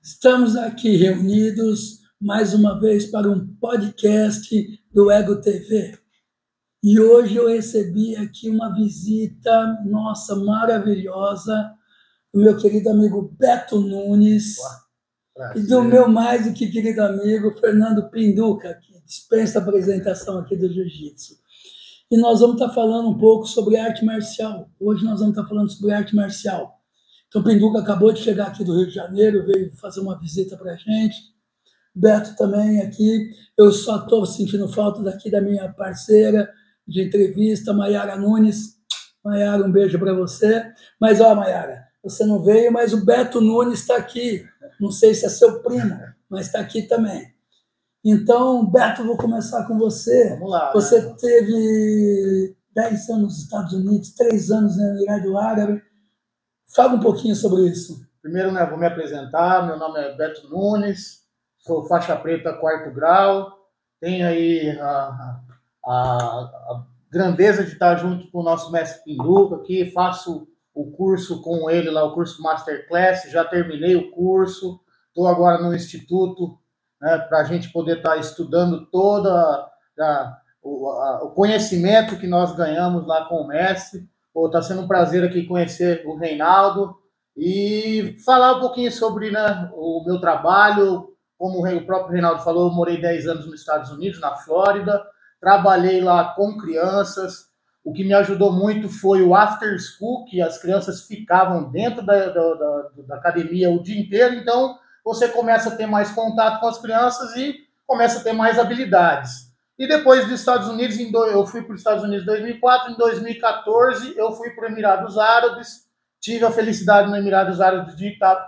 Estamos aqui reunidos mais uma vez para um podcast do Ego TV. E hoje eu recebi aqui uma visita, nossa, maravilhosa, do meu querido amigo Beto Nunes e do meu mais do que querido amigo Fernando Pinduca, que dispensa a apresentação aqui do Jiu-Jitsu. E nós vamos estar falando um pouco sobre arte marcial. Hoje nós vamos estar falando sobre arte marcial. Então, o Pinduca acabou de chegar aqui do Rio de Janeiro, veio fazer uma visita para a gente. Beto também aqui. Eu só estou sentindo falta daqui da minha parceira de entrevista, Maiara Nunes. Maiara, um beijo para você. Mas, ó, Maiara, você não veio, mas o Beto Nunes está aqui. Não sei se é seu primo, mas está aqui também. Então, Beto, vou começar com você. Vamos lá. Você teve 10 anos nos Estados Unidos, 3 anos no Emirado Árabe. Fala um pouquinho sobre isso. Primeiro, vou me apresentar. Meu nome é Beto Nunes, sou faixa preta 4º grau. Tenho aí a grandeza de estar junto com o nosso mestre Pinduca aqui. Faço o curso com ele lá, o curso Masterclass. Já terminei o curso. Estou agora no Instituto, para a gente poder estar estudando todo o conhecimento que nós ganhamos lá com o mestre. Está sendo um prazer aqui conhecer o Reinaldo e falar um pouquinho sobre o meu trabalho. Como o próprio Reinaldo falou, eu morei 10 anos nos Estados Unidos, na Flórida. Trabalhei lá com crianças. O que me ajudou muito foi o after school, que as crianças ficavam dentro da academia o dia inteiro. Então, você começa a ter mais contato com as crianças e começa a ter mais habilidades. E depois dos Estados Unidos, eu fui para os Estados Unidos em 2004, em 2014 eu fui para os Emirados Árabes, tive a felicidade no Emirados Árabes de estar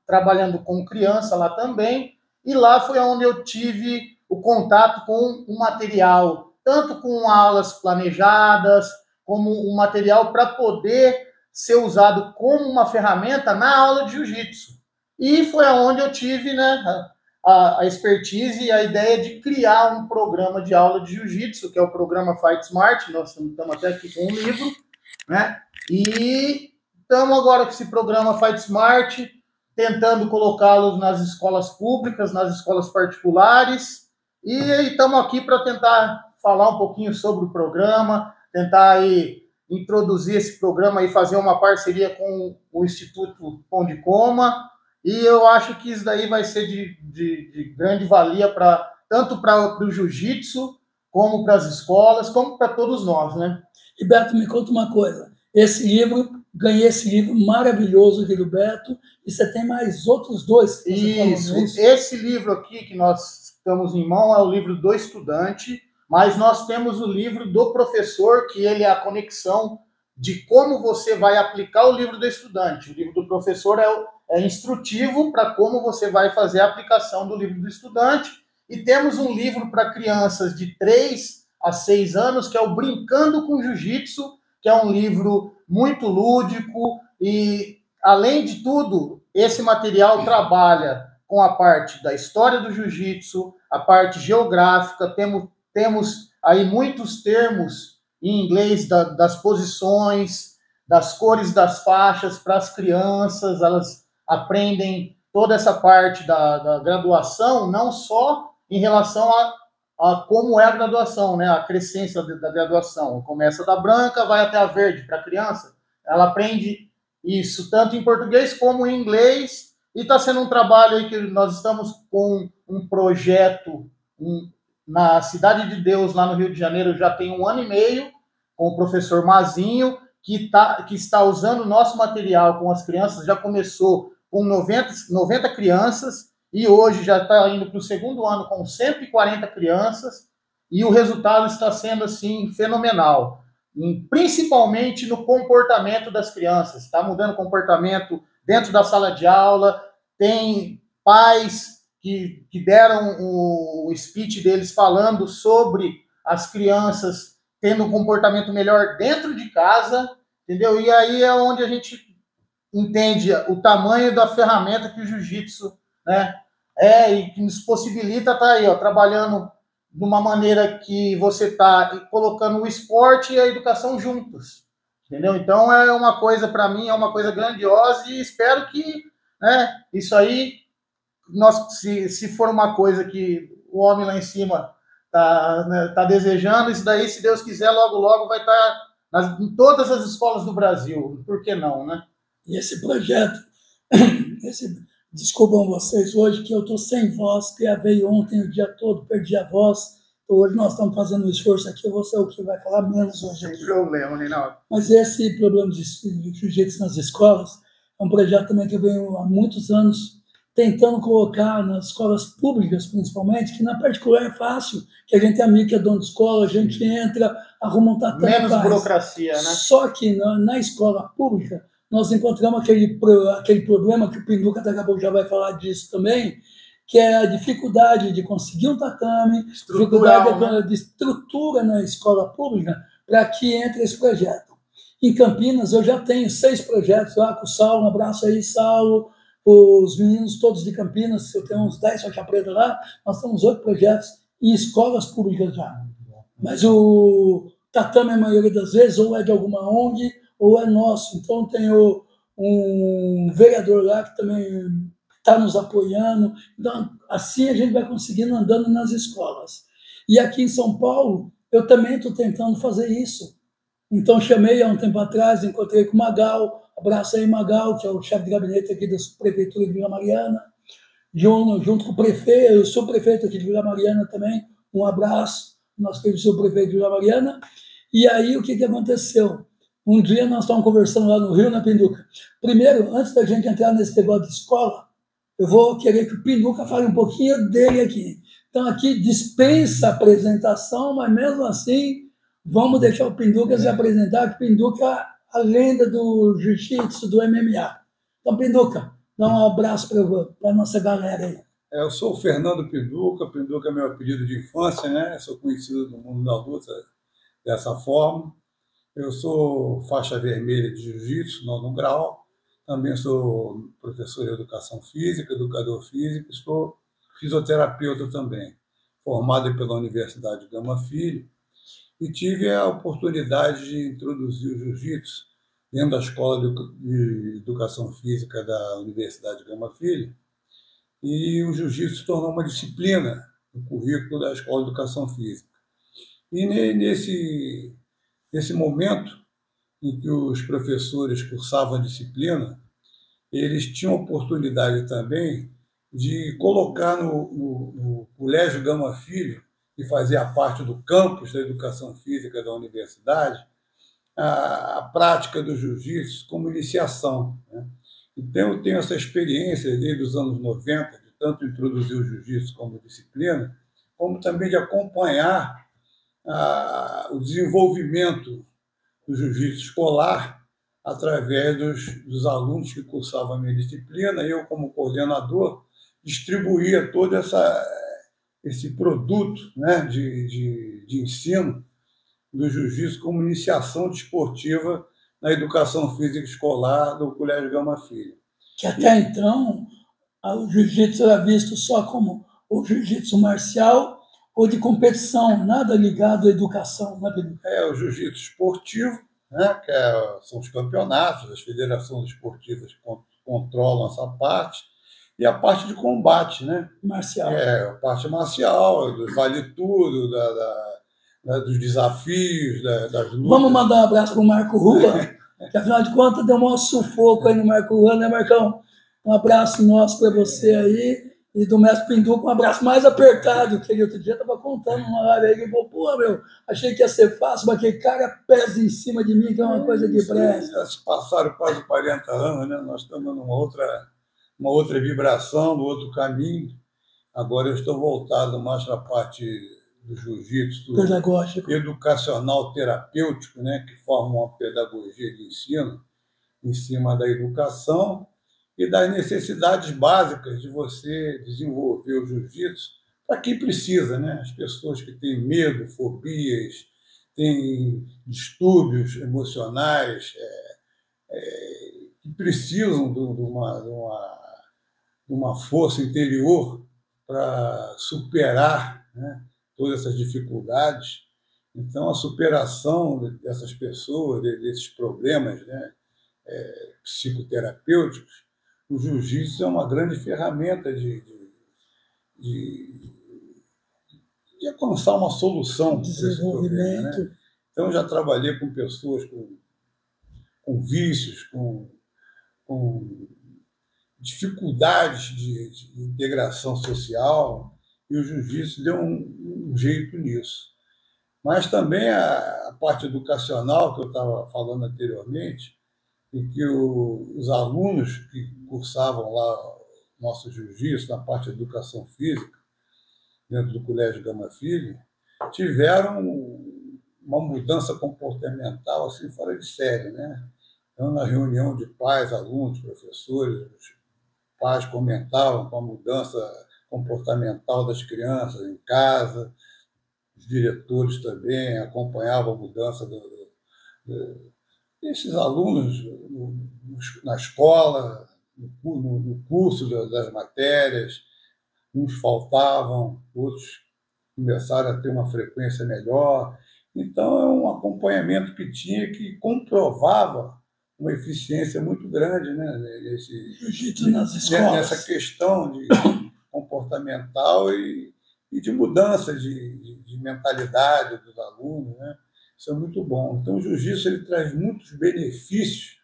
trabalhando com criança lá também, e lá foi onde eu tive o contato com o material, tanto com aulas planejadas, como um material para poder ser usado como uma ferramenta na aula de jiu-jitsu. E foi onde eu tive a expertise e a ideia de criar um programa de aula de jiu-jitsu, que é o programa Fight Smart. Nós estamos até aqui com um livro, E estamos agora com esse programa Fight Smart, tentando colocá-los nas escolas públicas, nas escolas particulares, e estamos aqui para tentar falar um pouquinho sobre o programa, tentar aí introduzir esse programa e fazer uma parceria com o Instituto Pão de Coma. E eu acho que isso daí vai ser de grande valia tanto para o jiu-jitsu, como para as escolas, como para todos nós, E Beto, me conta uma coisa. Ganhei esse livro maravilhoso aqui do Beto, e você tem mais outros dois que você falou nisso. Esse livro aqui que nós estamos em mão é o livro do estudante, mas nós temos o livro do professor, que ele é a conexão de como você vai aplicar o livro do estudante. O livro do professor é instrutivo para como você vai fazer a aplicação do livro do estudante. E temos um livro para crianças de 3 a 6 anos, que é o Brincando com Jiu-Jitsu, que é um livro muito lúdico e, além de tudo, esse material trabalha com a parte da história do jiu-jitsu, a parte geográfica, temos aí muitos termos em inglês das posições, das cores das faixas para as crianças. Elas aprendem toda essa parte da graduação, não só em relação a como é a graduação, a crescência da graduação. Começa da branca, vai até a verde para a criança. Ela aprende isso tanto em português como em inglês, e está sendo um trabalho aí que nós estamos com um projeto na Cidade de Deus, lá no Rio de Janeiro, já tem 1 ano e meio, com o professor Mazinho, que está usando o nosso material com as crianças. Já começou com 90 crianças, e hoje já está indo para o 2º ano com 140 crianças, e o resultado está sendo, assim, fenomenal, principalmente no comportamento das crianças. Está mudando o comportamento dentro da sala de aula. Tem pais que deram o speech deles falando sobre as crianças tendo um comportamento melhor dentro de casa, entendeu? E aí é onde a gente entende o tamanho da ferramenta que o jiu-jitsu e que nos possibilita estar aí, trabalhando de uma maneira que você está colocando o esporte e a educação juntos, entendeu? Então é uma coisa, para mim, é uma coisa grandiosa, e espero que isso aí se for uma coisa que o homem lá em cima está, né, tá desejando, isso daí, se Deus quiser, logo, logo vai estar em todas as escolas do Brasil. Por que não, né? E esse projeto, desculpam vocês hoje que eu estou sem voz, gravei ontem o dia todo, perdi a voz. Hoje nós estamos fazendo um esforço aqui, eu vou ser o que vai falar menos hoje aqui. Sem problema, Reinaldo. Mas esse problema de jiu-jitsu nas escolas é um projeto também que eu venho há muitos anos tentando colocar nas escolas públicas, principalmente, que na particular é fácil, que a gente é amigo que é dono de escola, a gente entra, arruma um tatame, menos faz. Burocracia, né? Só que na escola pública, nós encontramos aquele problema que o Pinduca daqui a pouco já vai falar disso também, que é a dificuldade de conseguir um tatame, dificuldade de estrutura na escola pública para que entre esse projeto. Em Campinas, eu já tenho 6 projetos lá com o Saulo, um abraço aí, Saulo, os meninos todos de Campinas, eu tenho uns 10 faixa preta lá, nós temos 8 projetos em escolas públicas já. Mas o tatame, a maioria das vezes, ou é de alguma ONG, ou é nosso. Então, tenho um vereador lá que também está nos apoiando. Então, assim a gente vai conseguindo andando nas escolas. E aqui em São Paulo, eu também estou tentando fazer isso. Então, chamei há um tempo atrás, encontrei com o Magal, abraço aí, Magal, que é o chefe de gabinete aqui da Prefeitura de Vila Mariana, junto com o prefeito, eu sou prefeito aqui de Vila Mariana também, um abraço, nosso querido subprefeito de Vila Mariana. E aí, o que aconteceu? Um dia nós estávamos conversando lá no Rio, na Pinduca. Primeiro, antes da gente entrar nesse negócio de escola, eu vou querer que o Pinduca fale um pouquinho dele aqui. Então, aqui dispensa a apresentação, mas mesmo assim, vamos deixar o Pinduca se apresentar, que o Pinduca é a lenda do jiu-jitsu, do MMA. Então, Pinduca, dá um abraço para a nossa galera aí. Eu sou o Fernando Pinduca é meu apelido de infância, né? Sou conhecido no mundo da luta dessa forma. Eu sou faixa vermelha de jiu-jitsu, 9º grau. Também sou professor de educação física, educador físico, e sou fisioterapeuta também, formado pela Universidade Gama Filho, e tive a oportunidade de introduzir o jiu-jitsu dentro da Escola de Educação Física da Universidade Gama Filho, e o jiu-jitsu se tornou uma disciplina no currículo da Escola de Educação Física. E nesse momento em que os professores cursavam a disciplina, eles tinham a oportunidade também de colocar no Colégio Gama Filho, que fazia parte do campus da Educação Física da universidade, a prática do jiu-jitsu como iniciação, né? Então, eu tenho essa experiência desde os anos 90, de tanto introduzir o jiu-jitsu como disciplina, como também de acompanhar o desenvolvimento do jiu-jitsu escolar através dos alunos que cursavam a minha disciplina. Eu, como coordenador, distribuía todo esse produto, né, de ensino do jiu-jitsu como iniciação desportiva na educação física escolar do Colégio Gama Filho. Que até então, o jiu-jitsu era visto só como o jiu-jitsu marcial ou de competição, nada ligado à educação, né, Pedro? O jiu-jitsu esportivo, né, são os campeonatos, as federações esportivas controlam essa parte, e a parte de combate, né? Marcial. A parte marcial, do vale tudo, dos desafios, das lutas. Vamos mandar um abraço para o Marco Rua, que afinal de contas deu um maior sufoco aí no Marco Rua, né, Marcão? Um abraço nosso para você aí. E do mestre Pinduca, um abraço mais apertado, que ele outro dia estava contando uma live aí, que ele falou, pô, achei que ia ser fácil, mas aquele cara pesa em cima de mim, que é uma coisa que presta. Já se passaram quase 40 anos, né? Nós estamos numa outra vibração, no outro caminho. Agora eu estou voltado mais para a parte do jiu-jitsu educacional terapêutico, né? Que forma uma pedagogia de ensino em cima da educação e das necessidades básicas de você desenvolver o jiu-jitsu para quem precisa, né? As pessoas que têm medo, fobias, têm distúrbios emocionais, que precisam de uma força interior para superar, né, todas essas dificuldades. Então, a superação dessas pessoas, desses problemas, né, psicoterapêuticos, o jiu-jitsu é uma grande ferramenta de de alcançar uma solução para esse problema, né? Então, eu já trabalhei com pessoas com vícios, com dificuldades de integração social, e o jiu-jitsu deu um jeito nisso. Mas também a parte educacional, que eu estava falando anteriormente, e que os alunos que cursavam lá nosso jiu-jitsu, na parte de educação física, dentro do Colégio Gama Filho, tiveram uma mudança comportamental assim, fora de série, né? Então, na reunião de pais, alunos, professores, os pais comentavam com a mudança comportamental das crianças em casa, os diretores também acompanhavam a mudança desses alunos na escola, no curso das matérias. Uns faltavam, outros começaram a ter uma frequência melhor. Então, é um acompanhamento que tinha, que comprovava uma eficiência muito grande, né, nessa questão de comportamental e de mudança de mentalidade dos alunos, né? Isso é muito bom. Então, o jiu-jitsu ele traz muitos benefícios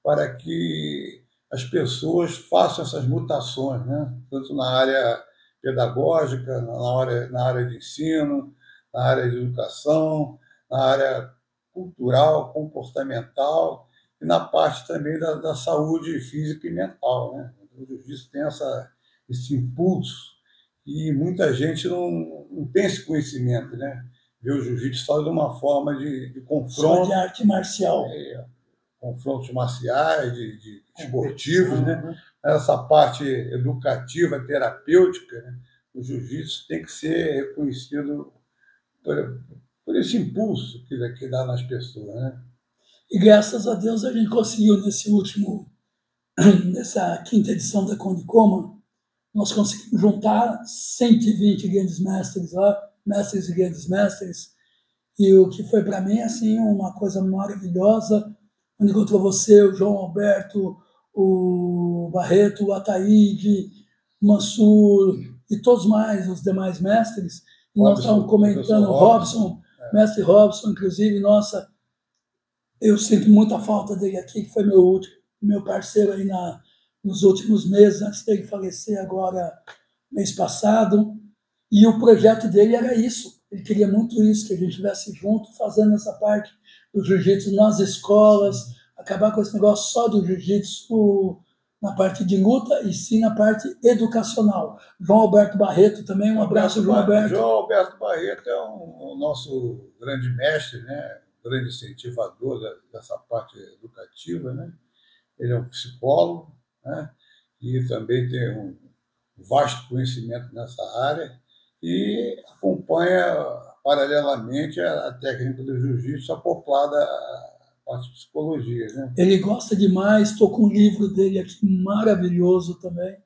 para que as pessoas façam essas mutações, né? Tanto na área pedagógica, na área de ensino, na área de educação, na área cultural, comportamental e na parte também da saúde física e mental, né? O jiu-jitsu tem esse impulso e muita gente não tem esse conhecimento, né? Vê o jiu-jitsu só de uma forma de confronto. Só de arte marcial. Confrontos marciais, de esportivos, né? Essa parte educativa, terapêutica, né? O jiu-jitsu tem que ser reconhecido por esse impulso que dá nas pessoas, né? E graças a Deus a gente conseguiu nessa quinta edição da Condicoma, nós conseguimos juntar 120 grandes mestres lá, mestres e grandes mestres, e o que foi para mim assim uma coisa maravilhosa, onde encontrou você, o João Alberto, o Barreto, o Ataíde, o Mansur e todos os demais mestres, e nós estávamos comentando, Robson, mestre Robson, inclusive, nossa, eu sinto muita falta dele aqui, que foi meu parceiro aí nos últimos meses, antes dele falecer agora, mês passado, e o projeto dele era isso, ele queria muito isso, que a gente estivesse junto, fazendo essa parte do jiu-jitsu nas escolas, acabar com esse negócio só do jiu-jitsu na parte de luta e sim na parte educacional. João Alberto Barreto também, um abraço, João Alberto. João Alberto Barreto é o nosso grande mestre, né? Grande incentivador dessa parte educativa, né? Ele é um psicólogo, né? E também tem um vasto conhecimento nessa área e acompanha paralelamente a técnica do jiu-jitsu acoplada à parte de psicologia, né? Ele gosta demais, estou com um livro dele aqui maravilhoso também.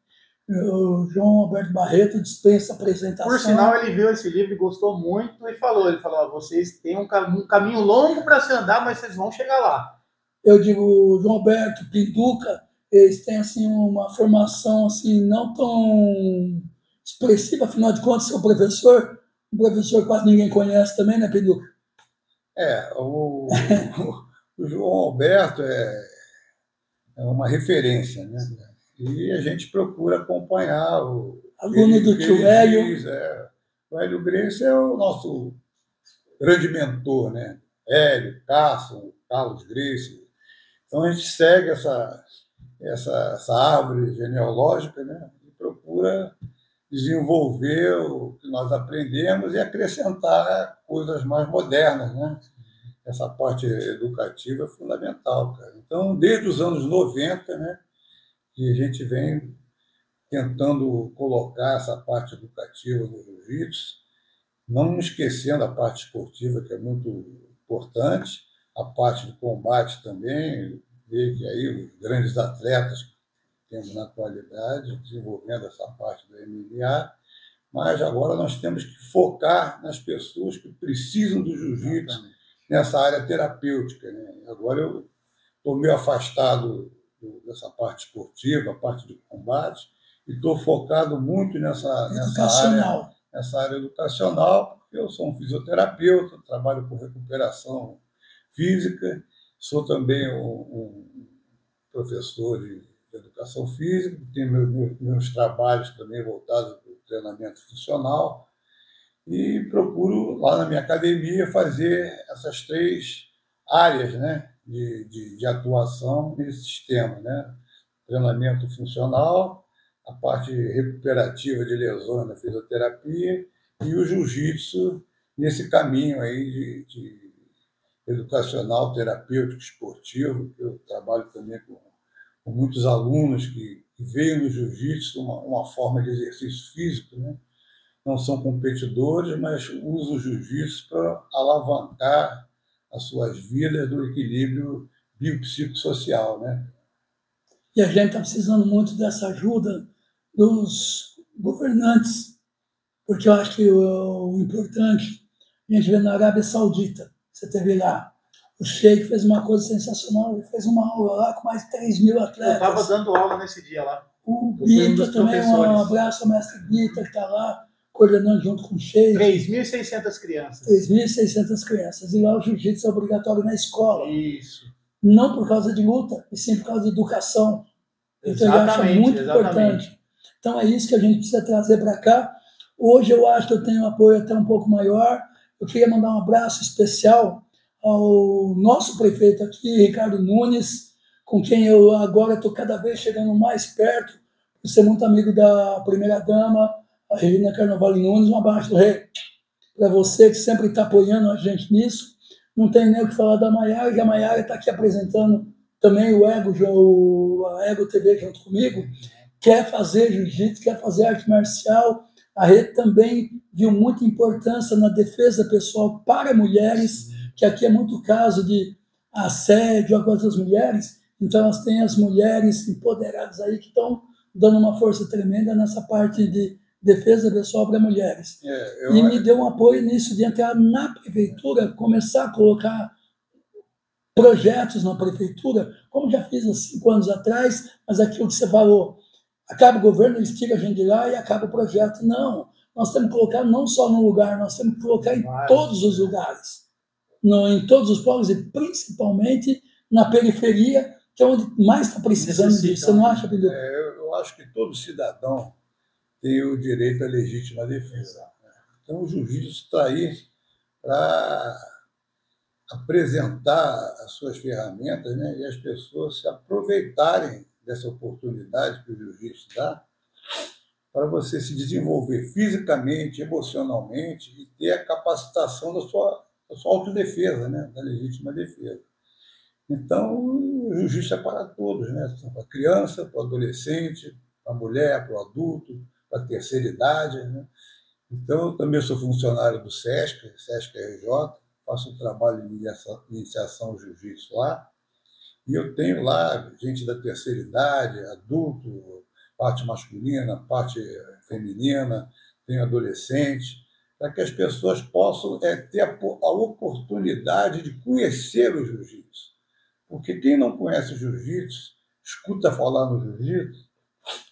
O João Alberto Barreto dispensa apresentação. Por sinal, ele viu esse livro e gostou muito e falou, vocês têm um caminho longo para se andar, mas vocês vão chegar lá. Eu digo, João Alberto, Pinduca, eles têm assim, uma formação assim, não tão expressiva, afinal de contas, seu professor, um professor quase ninguém conhece também, né, Pinduca? O João Alberto é uma referência, né? E a gente procura acompanhar aluno do tio Hélio. O Hélio Grace é o nosso grande mentor, né? Hélio, Carlos Grace. Então a gente segue essa árvore genealógica, né? E procura desenvolver o que nós aprendemos e acrescentar coisas mais modernas, né? Essa parte educativa é fundamental, cara. Então, desde os anos 90, né, que a gente vem tentando colocar essa parte educativa no jiu-jitsu, não esquecendo a parte esportiva, que é muito importante, a parte de combate também, ver que aí os grandes atletas que temos na atualidade, desenvolvendo essa parte do MMA, mas agora nós temos que focar nas pessoas que precisam do jiu-jitsu nessa área terapêutica, né? Agora eu estou meio afastado dessa parte esportiva, a parte de combate, e estou focado muito nessa área educacional, porque eu sou um fisioterapeuta, trabalho com recuperação física, sou também um professor de educação física, tenho meus trabalhos também voltados para o treinamento funcional e procuro, lá na minha academia, fazer essas 3 áreas, né, de atuação nesse sistema, né? Treinamento funcional, a parte recuperativa de lesões na fisioterapia e o jiu-jitsu nesse caminho aí de educacional, terapêutico, esportivo, que eu trabalho também com muitos alunos que veem no jiu-jitsu uma forma de exercício físico, né? Não são competidores, mas usam o jiu-jitsu para alavancar as suas vidas do equilíbrio biopsicossocial, né? E a gente está precisando muito dessa ajuda dos governantes, porque eu acho que o importante, a gente vê na Arábia Saudita, você teve lá, o Sheik fez uma coisa sensacional, ele fez uma aula lá com mais de 3.000 atletas. Eu estava dando aula nesse dia lá. O Bita também, um abraço ao mestre Bita, que está lá, coordenando junto com o Sheik. 3.600 crianças. 3.600 crianças. E lá o jiu-jitsu é obrigatório na escola. Isso. Não por causa de luta, e sim por causa de educação. Então, eu acho muito importante. Então, é isso que a gente precisa trazer para cá. Hoje, eu acho que eu tenho um apoio até um pouco maior. Eu queria mandar um abraço especial ao nosso prefeito aqui, Ricardo Nunes, com quem eu agora estou cada vez chegando mais perto, por ser muito amigo da primeira-dama, a Regina Carnevale Nunes. Um abraço, Rei, para você que sempre está apoiando a gente nisso. Não tem nem o que falar da Maiara, e a Maiara está aqui apresentando também a Ego TV junto comigo, quer fazer jiu-jitsu, quer fazer arte marcial. A Rede também viu muita importância na defesa pessoal para mulheres, que aqui é muito caso de assédio a outras mulheres, então elas têm as mulheres empoderadas aí que estão dando uma força tremenda nessa parte de defesa pessoal para mulheres. E me deu um apoio nisso de entrar na prefeitura, começar a colocar projetos na prefeitura, como já fiz há 5 anos atrás, mas aquilo que você falou, acaba o governo, eles tiram a gente de lá e acaba o projeto. Não, nós temos que colocar não só num lugar, nós temos que colocar em todos os lugares, em todos os povos e principalmente na periferia, que é onde mais está precisando disso. Você não acha, Pedro? Eu acho que todo cidadão tem o direito à legítima defesa. Então, o jiu-jitsu está aí para apresentar as suas ferramentas, né, e as pessoas se aproveitarem dessa oportunidade que o jiu-jitsu dá para você se desenvolver fisicamente, emocionalmente e ter a capacitação da sua autodefesa, né, da legítima defesa. Então, o jiu-jitsu é para todos, né, para a criança, para o adolescente, para a mulher, para o adulto, para a terceira idade, né. Então, eu também sou funcionário do SESC RJ, faço um trabalho de iniciação ao jiu-jitsu lá, e eu tenho lá gente da terceira idade, adulto, parte masculina, parte feminina, tenho adolescente, para que as pessoas possam ter a oportunidade de conhecer o jiu-jitsu. Porque quem não conhece o jiu-jitsu, escuta falar no jiu-jitsu,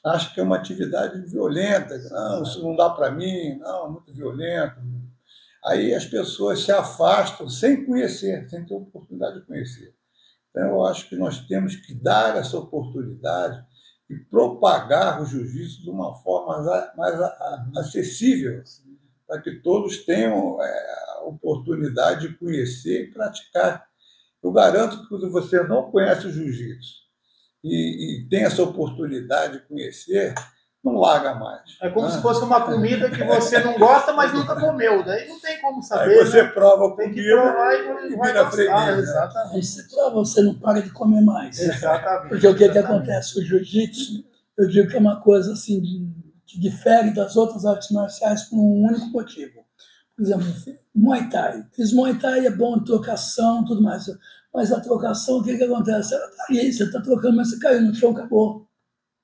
acha que é uma atividade violenta, não, isso não dá para mim, não, é muito violento. Aí as pessoas se afastam sem conhecer, sem ter oportunidade de conhecer. Então, eu acho que nós temos que dar essa oportunidade e propagar o jiu-jitsu de uma forma mais acessível, para que todos tenham a oportunidade de conhecer e praticar. Eu garanto que quando você não conhece o jiu-jitsu e tem essa oportunidade de conhecer, não larga mais. É como se fosse uma comida que você não gosta, mas nunca comeu. Daí não tem como saber. Aí você, né, prova a comida, tem que provar e vai gostar. Exatamente. Aí você prova, você não para de comer mais. Exatamente. Porque o que acontece? O jiu-jitsu, eu digo que é uma coisa assim, que difere das outras artes marciais por um único motivo. Por exemplo, Muay Thai. Fiz Muay Thai, é bom, trocação, tudo mais. Mas a trocação, o que acontece? Ela tá aí, você está trocando, mas você caiu no chão, acabou.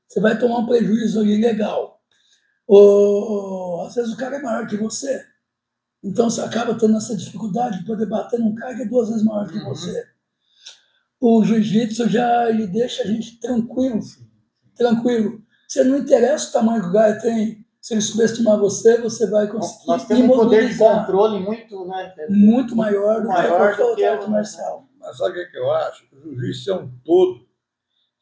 Você vai tomar um prejuízo ali legal. Ou, às vezes o cara é maior que você. Então você acaba tendo essa dificuldade de poder bater num cara que é 2 vezes maior que você. O jiu-jitsu já ele deixa a gente tranquilo. Tranquilo. Você não interessa o tamanho que o cara tem. Se ele subestimar você, você vai conseguir Nós temos um poder de imobilizar controle muito, né, muito maior do que maior qualquer do que outra arte marcial. Mas sabe o que eu acho? O jiu-jitsu é um todo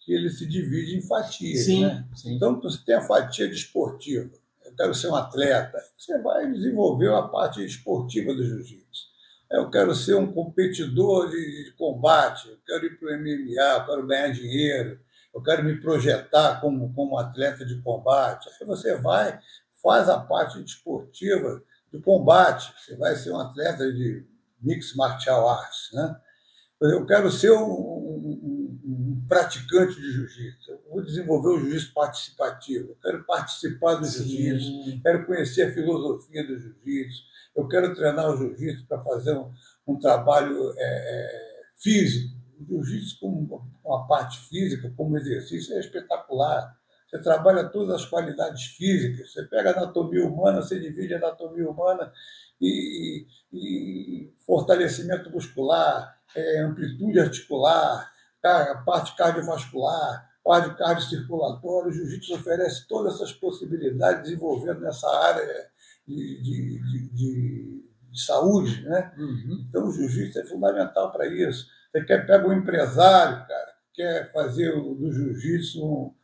que ele se divide em fatias. Sim, né? sim. Então, você tem a fatia desportiva. Eu quero ser um atleta. Você vai desenvolver a parte esportiva do jiu-jitsu. Eu quero ser um competidor de combate. Eu quero ir para o MMA, eu quero ganhar dinheiro. Eu quero me projetar como atleta de combate. Aí você vai, faz a parte desportiva de combate. Você vai ser um atleta de mixed martial arts, né? Eu quero ser um praticante de jiu-jitsu. Eu vou desenvolver o jiu-jitsu participativo. Eu quero participar do jiu-jitsu. Quero conhecer a filosofia do jiu-jitsu. Eu quero treinar o jiu-jitsu para fazer um trabalho físico. O jiu-jitsu, como uma parte física, como exercício, é espetacular. Você trabalha todas as qualidades físicas. Você pega a anatomia humana, você divide a anatomia humana e fortalecimento muscular, amplitude articular, a parte cardiovascular, parte cardiocirculatória. O jiu-jitsu oferece todas essas possibilidades, desenvolvendo nessa área de saúde, né? Uhum. Então, o jiu-jitsu é fundamental para isso. Você pega um empresário, cara, que quer fazer do jiu-jitsu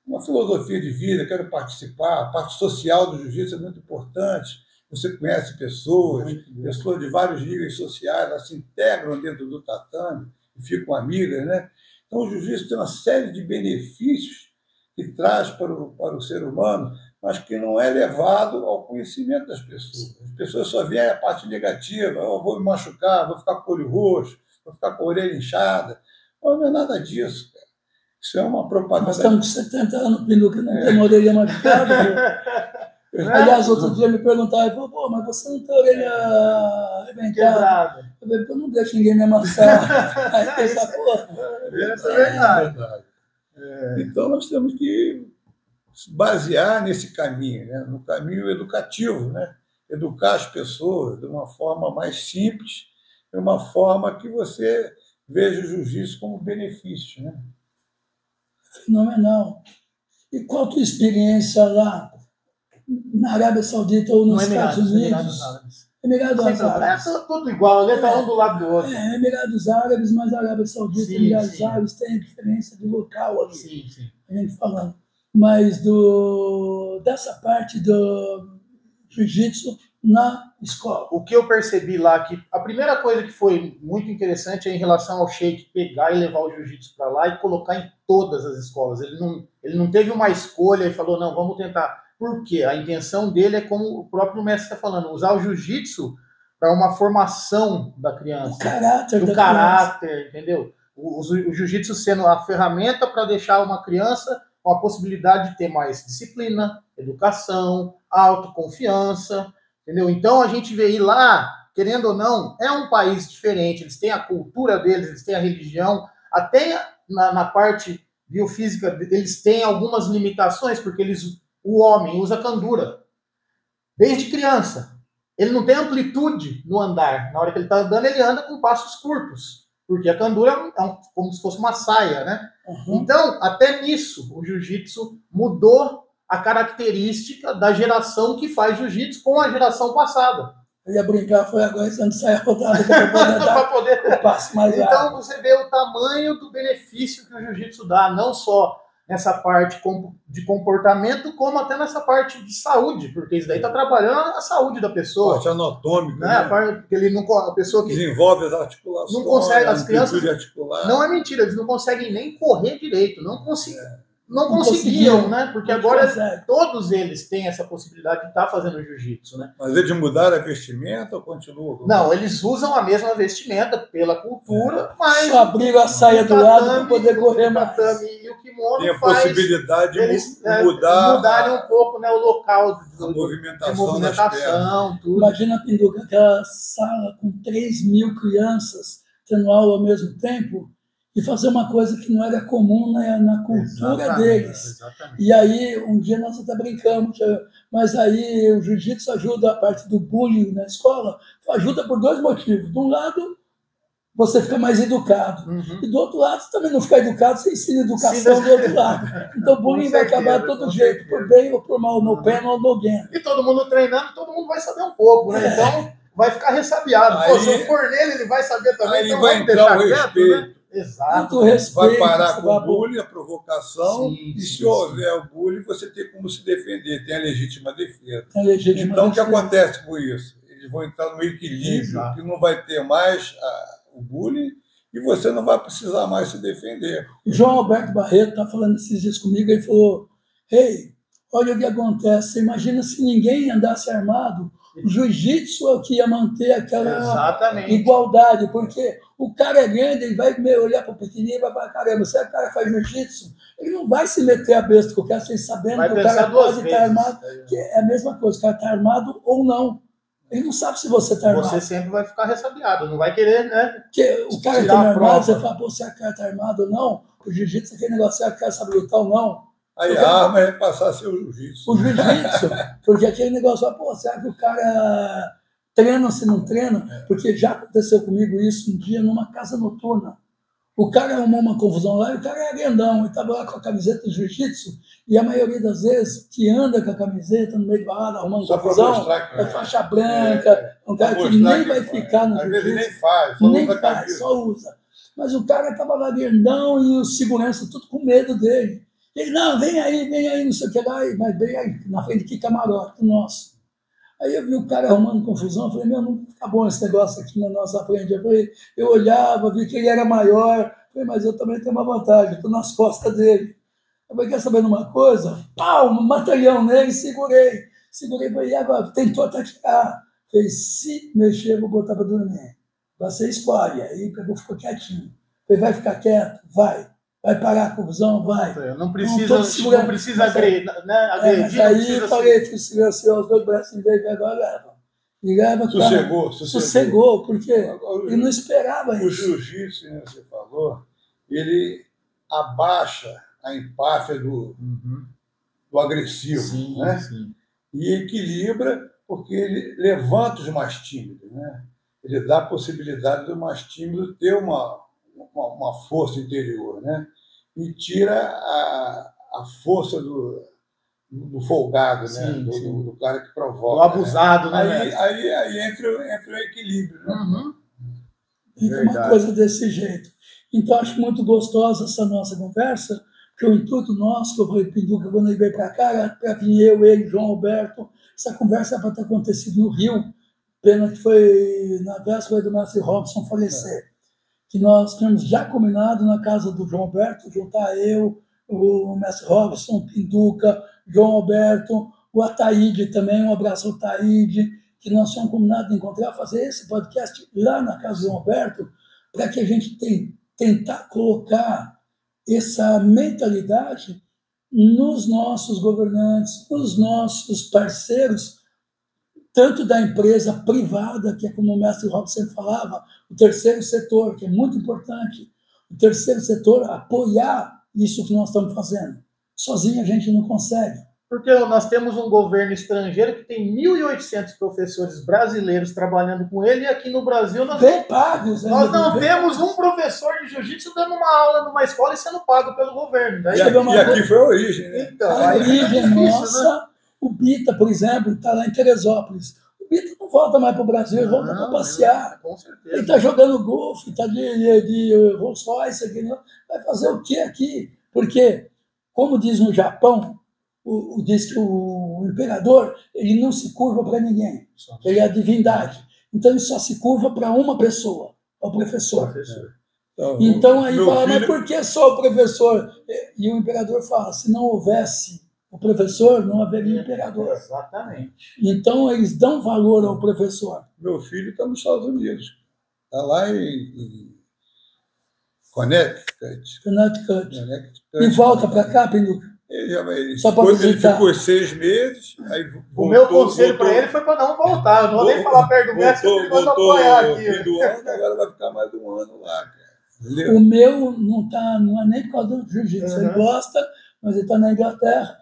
uma filosofia de vida, quero participar. A parte social do jiu-jitsu é muito importante. Você conhece pessoas de vários níveis sociais, elas se integram dentro do tatame e ficam amigas, né? Então, o jiu-jitsu tem uma série de benefícios que traz para o ser humano, mas que não é levado ao conhecimento das pessoas. As pessoas só veem a parte negativa: eu vou me machucar, vou ficar com o olho roxo, vou ficar com a orelha inchada. Não é nada disso, cara. Isso é uma propaganda. Nós estamos com 70 anos, Pinduca, não tem uma orelha machucada. Aliás, outro dia me perguntaram, e falou, pô, mas você não tem orelha arrebentada? Eu falei, eu não deixo ninguém me amassar. Aí pensa, pô. Isso é verdade. Então, nós temos que basear nesse caminho, né? No caminho educativo, né? Educar as pessoas de uma forma mais simples, de uma forma que você veja o jiu-jitsu como benefício, né? Fenomenal. E qual a tua experiência lá na Arábia Saudita ou nos Estados Unidos? Emirados Árabes. É tudo igual, né? Tá um do lado do outro. Emirados Árabes, mas a Arábia Saudita e Emirados Árabes tem a diferença de local ali. Sim. A gente falando. Mas dessa parte do jiu-jitsu na escola. O que eu percebi lá, que a primeira coisa que foi muito interessante é em relação ao Sheik pegar e levar o jiu-jitsu para lá e colocar em todas as escolas. Ele não teve uma escolha e falou, não, vamos tentar. Por quê? A intenção dele é, como o próprio mestre está falando, usar o jiu-jitsu para uma formação da criança. Do caráter, entendeu? O jiu-jitsu sendo a ferramenta para deixar uma criança com a possibilidade de ter mais disciplina, educação, autoconfiança, entendeu? Então a gente vê ir lá, querendo ou não, é um país diferente, eles têm a cultura deles, eles têm a religião, até na parte biofísica eles têm algumas limitações, porque o homem usa candura desde criança. Ele não tem amplitude no andar. Na hora que ele está andando, ele anda com passos curtos, porque a candura é como se fosse uma saia, né? Uhum. Então, até nisso, o jiu-jitsu mudou a característica da geração que faz jiu-jitsu com a geração passada. Eu ia brincar, foi agora quando sai a rodada para poder o passo mais rápido. Então, você vê o tamanho do benefício que o jiu-jitsu dá, não só nessa parte de comportamento, como até nessa parte de saúde, porque isso daí está trabalhando a saúde da pessoa. Parte anatômica, né? A pessoa que desenvolve as articulações, não consegue, as crianças, articular. Não é mentira, eles não conseguem nem correr direito, não conseguiam, né? Porque agora todos eles têm essa possibilidade de estar fazendo jiu-jitsu, né? Mas eles mudaram a vestimenta ou continuam? Não, eles usam a mesma vestimenta pela cultura, mas só abriram a saia do lado para poder correr mais. E o kimono tem a possibilidade de mudarem um pouco, né, o local de movimentação, tudo. Imagina, Pinduca, aquela sala com 3.000 crianças tendo aula ao mesmo tempo, e fazer uma coisa que não era comum na cultura deles. Exatamente. E aí, um dia nós até brincamos, mas aí o jiu-jitsu ajuda a parte do bullying na escola, ajuda por dois motivos. De um lado, você fica mais educado. E do outro lado, você também não fica educado, você ensina educação do outro lado. Então o bullying vai acabar de todo jeito, por bem ou por mal, no pain ou no gain. E todo mundo treinando, todo mundo vai saber um pouco, né? Então vai ficar ressabiado. Aí, se eu for nele, ele vai saber também. Aí então vai entrar o respeito. Né? Exato. Respeito, vai parar com o bullying, a provocação, sim, e se houver o bullying, você tem como se defender, tem a legítima defesa. Então, o que acontece com isso? Eles vão entrar no equilíbrio, que não vai ter mais o bullying, e você não vai precisar mais se defender. O João Alberto Barreto está falando esses dias comigo, ele falou, olha o que acontece, você imagina se ninguém andasse armado, o jiu-jitsu é o que ia manter aquela igualdade, porque o cara é grande, ele vai olhar para o pequenininho e vai falar, caramba, se o cara faz jiu-jitsu, ele não vai se meter a besta com o cara, sem sabendo que o cara pode estar armado, que é a mesma coisa, o cara está armado ou não. Ele não sabe se você está armado. Você sempre vai ficar ressabiado, não vai querer, né? Porque o cara está armado, você fala, se o cara está armado ou não, o jiu-jitsu é aquele negócio, se o cara sabe lutar ou não. Aí a arma é passar a ser o jiu-jitsu. O jiu-jitsu, porque aquele negócio, será que o cara treina ou se não treina? Porque já aconteceu comigo isso um dia numa casa noturna. O cara arrumou uma confusão lá e o cara é grandão, e estava lá com a camiseta do jiu-jitsu, e a maioria das vezes que anda com a camiseta no meio da balada, arrumando confusão, é faixa branca, um cara que nem vai ficar no jiu-jitsu. Às vezes nem faz, só usa. Mas o cara estava lá grandão e o segurança tudo com medo dele. Ele, não, vem aí, não sei o que lá, mas bem aí, na frente de camarote, nosso. Aí eu vi o cara arrumando confusão, eu falei, não fica bom esse negócio aqui na nossa frente. Eu olhava, vi que ele era maior, falei, mas eu também tenho uma vantagem, estou nas costas dele. Eu falei, quer saber de uma coisa? Pau, um matalhão nele, segurei, falei, e agora? Tentou até tirar. Falei, se mexer, eu vou botar para dormir. Você escolhe. Aí pegou, ficou quietinho. Falei, vai ficar quieto? Vai parar a confusão? Vai. Não precisa agredir. Aí falei, fui silencioso, os dois braços dele, agora leva. E leva, sossegou, porque ele não esperava isso. O jiu-jitsu, né, você falou, ele abaixa a empáfia do agressivo, sim, né? Sim. E equilibra, porque ele levanta os mais tímidos, né? Ele dá a possibilidade do mais tímido ter uma força interior, né? E tira a força do folgado, né? Do cara que provoca. Do abusado, né? Aí entra o equilíbrio. Né? Fica uma coisa desse jeito. Então, acho muito gostosa essa nossa conversa, porque o intuito nosso, que eu vou Pinduca, quando ele veio para cá, era para vir ele, João Alberto. Essa conversa era para ter acontecido no Rio, pena que foi na véspera do Mestre Robson falecer. Que nós tínhamos já combinado na casa do João Alberto, juntar eu, o Mestre Robson, o Pinduca, João Alberto, o Ataíde também, um abraço ao Ataíde, que nós tínhamos combinado de encontrar, fazer esse podcast lá na casa do João Alberto, para que a gente tentar colocar essa mentalidade nos nossos governantes, nos nossos parceiros, tanto da empresa privada, que é como o mestre Robson sempre falava, o terceiro setor, que é muito importante, o terceiro setor apoiar isso que nós estamos fazendo. Sozinho a gente não consegue. Porque nós temos um governo estrangeiro que tem 1.800 professores brasileiros trabalhando com ele, e aqui no Brasil nós bem pagos. Nós não temos um professor de jiu-jitsu dando uma aula numa escola e sendo pago pelo governo. Daí, e aqui foi a origem. Né? Então, a origem é nossa. Né? O Bita, por exemplo, está lá em Teresópolis. O Bita não volta mais para o Brasil, ele volta para passear. Com certeza. Ele está jogando golfe, está de Rolls Royce, aqui, não. Vai fazer o que aqui? Porque, como diz no Japão, diz que o imperador ele não se curva para ninguém, ele é a divindade. Então ele só se curva para uma pessoa, o professor. Então aí fala, mas por que só o professor? E o imperador fala, se não houvesse o professor, não haveria imperador. Exatamente. Então eles dão valor ao professor. Meu filho está nos Estados Unidos, está lá em Connecticut. E volta para cá, Pinduca? Ele ficou 6 meses. Aí o meu conselho para ele foi para não voltar. Eu não vou nem falar perto do mestre, ele vai apoiar aqui. No fim do ano, agora vai ficar mais um ano lá. Cara. O meu não é nem por causa do jiu-jitsu. Ele gosta, mas ele está na Inglaterra.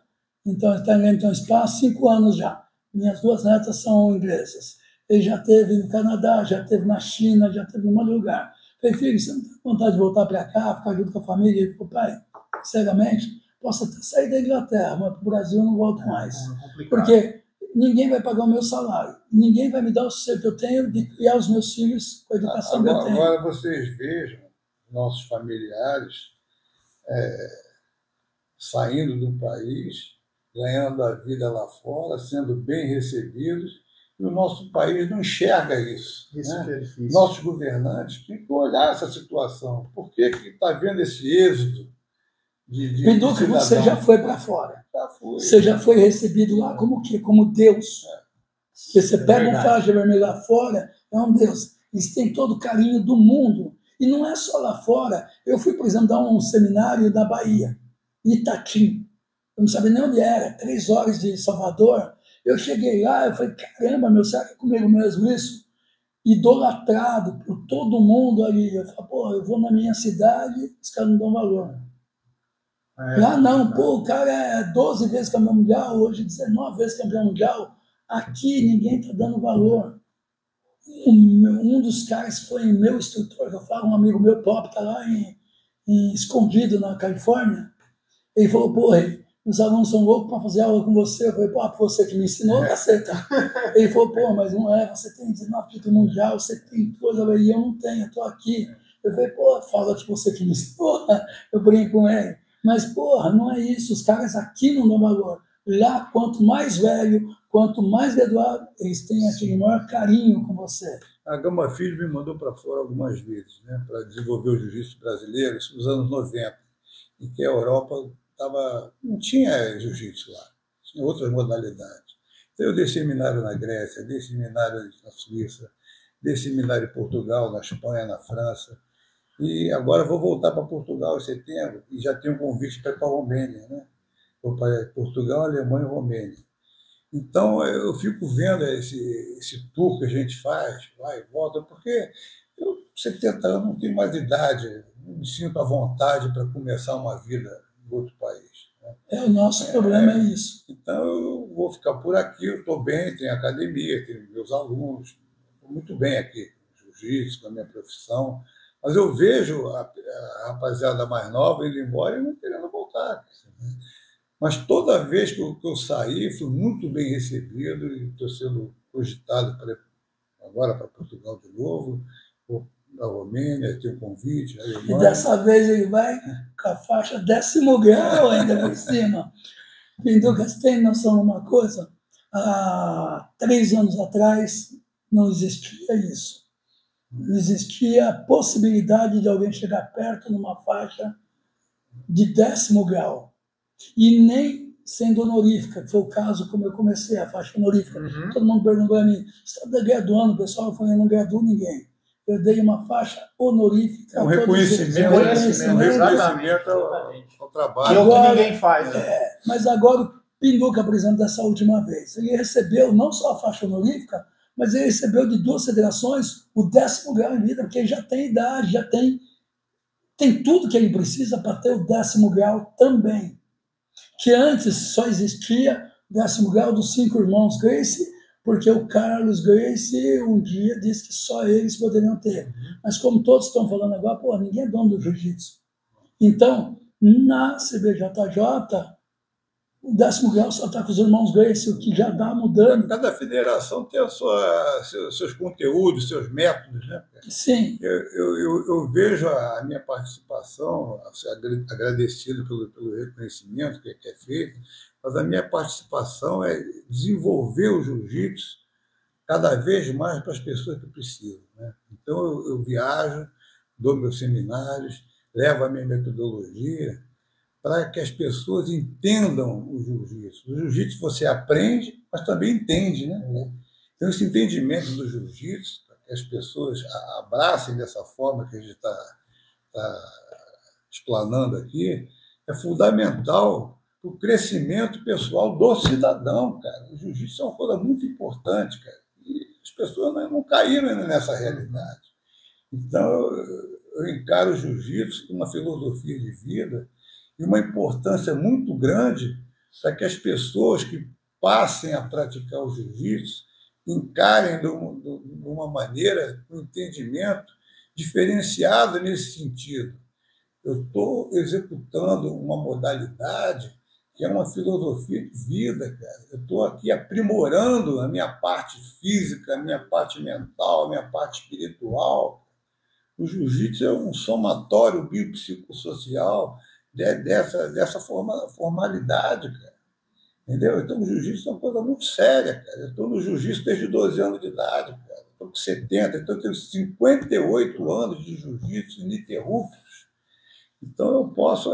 Então, ele está em um espaço 5 anos já. Minhas 2 netas são inglesas. Ele já esteve no Canadá, já esteve na China, já esteve em um monte de lugar. Falei, filho, você não tem vontade de voltar para cá, ficar junto com a família? Ele falou, pai, sinceramente, posso até sair da Inglaterra, mas para o Brasil eu não volto mais. Porque ninguém vai pagar o meu salário, ninguém vai me dar o sustento que eu tenho de criar os meus filhos com a educação que eu tenho. Agora vocês vejam nossos familiares saindo do país, ganhando a vida lá fora, sendo bem recebidos, e o nosso país não enxerga isso. Isso né? que é difícil. Nossos governantes têm que olhar essa situação. Por que está havendo esse êxodo de Pinduca, você já foi para fora. Já fui. Você já foi recebido lá como o quê? Como Deus. Porque você pega um faixa vermelha lá fora, é um Deus. Eles têm todo o carinho do mundo. E não é só lá fora. Eu fui, por exemplo, dar um seminário na Bahia, em Itatim. Eu não sabia nem onde era, 3 horas de Salvador. Eu cheguei lá, eu falei, caramba, meu, será que é comigo mesmo isso? Idolatrado por todo mundo ali. Eu falei, pô, eu vou na minha cidade, os caras não dão valor. Lá não, pô, o cara é 12 vezes campeão mundial, hoje 19 vezes campeão mundial. Aqui ninguém está dando valor. Um dos caras que foi meu instrutor, que eu falo, um amigo meu pop, está lá escondido na Califórnia. Ele falou, pô, os alunos são loucos para fazer aula com você. Eu falei, pô, você que me ensinou, caceta. Ele falou, pô, mas não é, você tem 19 títulos mundial, você tem coisa, e eu não tenho, eu estou aqui. Eu falei, pô, fala que você que me ensinou. Eu brinco com ele. Mas, porra, não é isso. Os caras aqui não dão valor. Lá, quanto mais velho, quanto mais graduado, eles têm aquele maior carinho com você. A Gama Filho me mandou para fora algumas vezes, né, para desenvolver o jiu-jitsu brasileiro, isso nos anos 90, em que a Europa não tinha jiu-jitsu lá, tinha outras modalidades. Então, eu dei seminário na Grécia, dei seminário na Suíça, dei seminário em Portugal, na Espanha, na França. E agora vou voltar para Portugal em setembro e já tenho um convite para ir para a Romênia, né? Vou para Portugal, Alemanha e Romênia. Então, eu fico vendo esse tour que a gente faz, vai e volta, porque eu, 70 anos, não tenho mais idade, não me sinto à vontade para começar uma vida em outro país. Né? O nosso problema é isso. Então, eu vou ficar por aqui, eu estou bem, tenho academia, tenho meus alunos, estou muito bem aqui, no jiu-jitsu, na minha profissão. Mas eu vejo a rapaziada mais nova indo embora e não querendo voltar. Mas toda vez que eu saí, fui muito bem recebido e estou sendo cogitado agora para Portugal de novo, vou para a Romênia, tenho um convite. E dessa vez ele vai com a faixa 10º grau ainda por cima. Pinduca, você tem noção de uma coisa? Há 3 anos atrás não existia isso. Não existia a possibilidade de alguém chegar perto numa faixa de 10º grau. E nem sendo honorífica, que foi o caso como eu comecei, a faixa honorífica. Uhum. Todo mundo perguntou a mim, você está graduando? O pessoal falou, eu não graduo ninguém. Eu dei uma faixa honorífica. Um reconhecimento ao trabalho. Que é o que ninguém faz. Mas agora o Pinduca, por exemplo, dessa última vez, ele recebeu não só a faixa honorífica, mas ele recebeu de 2 federações o 10º grau em vida, porque ele já tem idade, já tem tudo que ele precisa para ter o 10º grau também. Que antes só existia o 10º grau dos 5 irmãos Gracie, porque o Carlos Gracie um dia disse que só eles poderiam ter. Mas como todos estão falando agora, pô, ninguém é dono do jiu-jitsu. Então, na CBJJ, o 10º grau só está com os irmãos Gracie, o que já dá mudando. Cada federação tem seus conteúdos, seus métodos, né? Sim. Eu vejo a minha participação, agradecido pelo reconhecimento que é feito, mas a minha participação é desenvolver o jiu-jitsu cada vez mais para as pessoas que precisam, né? Então, eu viajo, dou meus seminários, levo a minha metodologia, para que as pessoas entendam o jiu-jitsu. O jiu-jitsu você aprende, mas também entende, né? Então, esse entendimento do jiu-jitsu, para que as pessoas abracem dessa forma que a gente está explanando aqui, é fundamental para o crescimento pessoal do cidadão, cara. O jiu-jitsu é uma coisa muito importante, cara. E as pessoas não caíram nessa realidade. Então, eu encaro o jiu-jitsu como uma filosofia de vida e uma importância muito grande para que as pessoas que passem a praticar o jiu-jitsu encarem de uma maneira, um entendimento diferenciada nesse sentido. Eu estou executando uma modalidade que é uma filosofia de vida, cara. Eu estou aqui aprimorando a minha parte física, a minha parte mental, a minha parte espiritual. O jiu-jitsu é um somatório biopsicossocial dessa formalidade, cara. Entendeu? Então, o jiu-jitsu é uma coisa muito séria, cara. Eu estou no jiu-jitsu desde 12 anos de idade, cara. Estou com 70, então eu tenho 58 anos de jiu-jitsu ininterruptos. Então, eu posso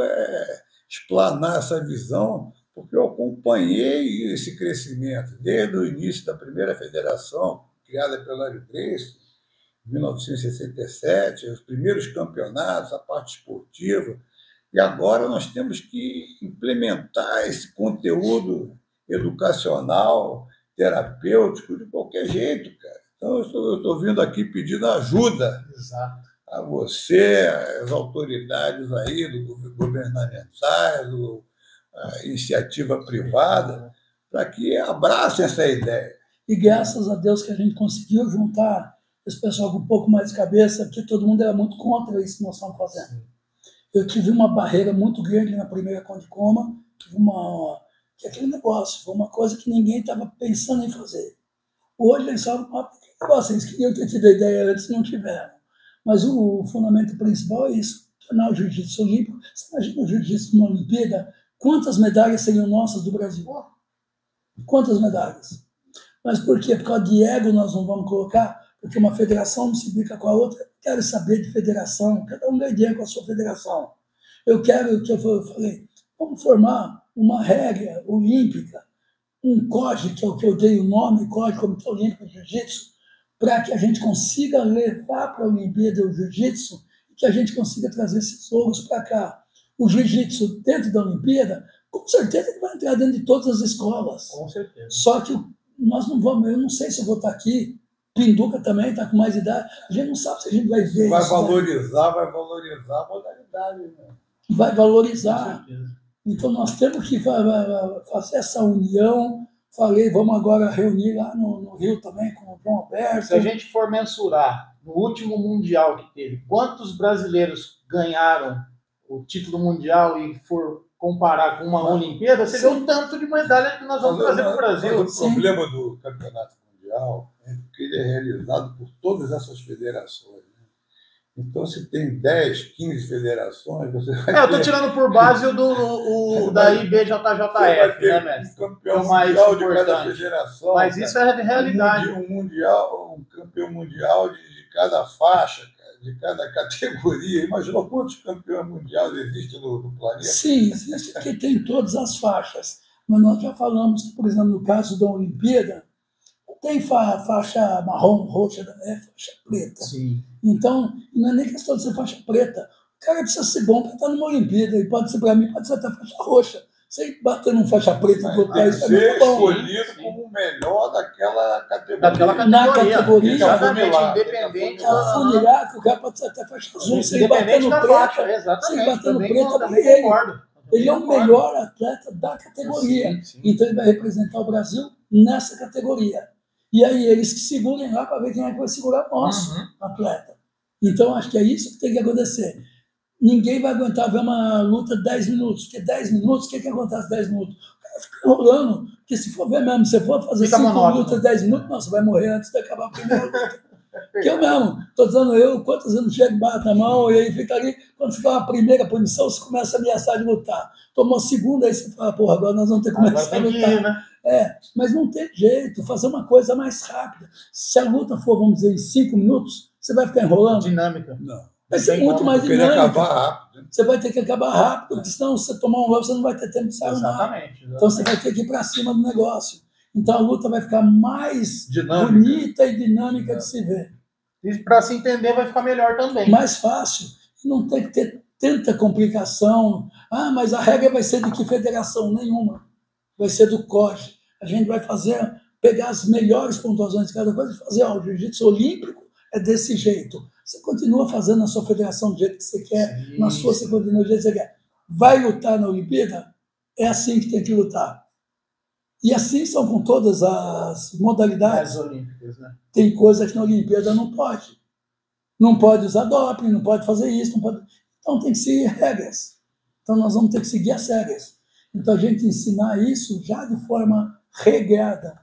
explanar essa visão, porque eu acompanhei esse crescimento desde o início da primeira federação, criada pelo Hélio Gracie, em 1967, os primeiros campeonatos, a parte esportiva, e agora nós temos que implementar esse conteúdo educacional, terapêutico, de qualquer jeito, cara. Então, eu estou vindo aqui pedindo ajuda. Exato. A você, as autoridades aí governamentais, a iniciativa privada, para que abracem essa ideia. E graças a Deus que a gente conseguiu juntar esse pessoal com um pouco mais de cabeça, porque todo mundo era muito contra isso que nós estamos fazendo. Eu tive uma barreira muito grande na primeira Condicoma, que é aquele negócio, foi uma coisa que ninguém estava pensando em fazer. Hoje eles falam, que negócio, eles queriam ter tido a ideia antes e não tiveram. Mas o fundamento principal é isso, tornar o jiu-jitsu olímpico. Você imagina o jiu-jitsu numa Olimpíada, quantas medalhas seriam nossas do Brasil? Quantas medalhas? Mas por quê? Por causa de ego nós não vamos colocar, porque uma federação não se bica com a outra. Eu quero saber de federação, cada um ganha dinheiro com a sua federação. Eu quero, o que eu falei, vamos formar uma regra olímpica, um COJE, que é o que eu dei o nome, COJE, Comitê Olímpico de Jiu-Jitsu, para que a gente consiga levar para a Olimpíada o jiu-jitsu e que a gente consiga trazer esses ouros para cá. O jiu-jitsu dentro da Olimpíada, com certeza ele vai entrar dentro de todas as escolas. Com certeza. Só que nós não vamos, eu não sei se eu vou estar aqui, Pinduca também está com mais idade, a gente não sabe se a gente vai ver vai isso. Valorizar a modalidade. Né? Vai valorizar. Então nós temos que fazer essa união. Falei, vamos agora reunir lá no Rio também com o João Alberto. Se a gente for mensurar no último Mundial que teve, quantos brasileiros ganharam o título mundial e for comparar com uma Olimpíada, você vê o tanto de medalha que nós vamos trazer para o Brasil. Mas o problema do Campeonato Mundial é que ele é realizado por todas essas federações. Então, se tem 10, 15 federações, você vai eu estou tirando por base o da IBJJF, né, mestre? Um campeão mundial de cada federação. Mas isso é realidade. Um campeão mundial de cada faixa, de cada categoria. Imaginou quantos campeões mundiais existem no planeta? Sim, existe, porque tem todas as faixas. Mas nós já falamos que, por exemplo, no caso da Olimpíada, tem faixa marrom, roxa, faixa preta. Sim. Então, não é nem questão de ser faixa preta. O cara precisa ser bom para estar numa Olimpíada. E pode ser, para mim, pode ser até faixa roxa. Você bater num faixa preta do outro país também é bom. Escolhido como o melhor daquela categoria. Na categoria, exatamente, independente. Afunilar, que o cara pode ser até faixa azul. Sem bater no preta, sem bater no preta, ele é o melhor atleta da categoria. Sim. Então, ele vai representar o Brasil nessa categoria. E aí eles que segurem lá para ver quem é que vai segurar o nosso atleta. Então, acho que é isso que tem que acontecer. Ninguém vai aguentar ver uma luta 10 minutos. Porque 10 minutos, o que acontece 10 minutos? O cara fica enrolando. Porque se for ver mesmo, se for fazer 5 lutas 10 minutos, nossa, vai morrer antes de acabar a primeira luta. Porque eu mesmo, estou dizendo quantos anos chego, bate a mão, e aí fica ali, quando você dá uma primeira punição, você começa a ameaçar de lutar. Tomou a segunda, aí você fala, porra, agora nós vamos ter que começar a lutar. Ir, né? Mas não tem jeito, fazer uma coisa mais rápida. Se a luta for, vamos dizer, em 5 minutos, você vai ficar enrolando? Dinâmica. Não. Vai ser muito mais dinâmica. Acabar rápido. Você vai ter que acabar rápido, porque senão você tomar um golpe, você não vai ter tempo de sair. Exatamente. Então você vai ter que ir para cima do negócio. Então a luta vai ficar mais bonita e dinâmica de se ver. E para se entender vai ficar melhor também. Mais fácil. Não tem que ter tanta complicação. Mas a regra vai ser de que federação? Nenhuma. Vai ser do COJE. A gente vai pegar as melhores pontuações de cada coisa e fazer, o jiu-jitsu olímpico é desse jeito. Você continua fazendo na sua federação do jeito que você quer, sim, na sua você continua do jeito que você quer. Vai lutar na Olimpíada? É assim que tem que lutar. E assim são com todas as modalidades. As olímpicas, né? Tem coisa que na Olimpíada não pode. Não pode usar doping, não pode fazer isso, não pode... Então tem que seguir regras. Então nós vamos ter que seguir as regras. Então a gente ensinar isso já de forma regrada.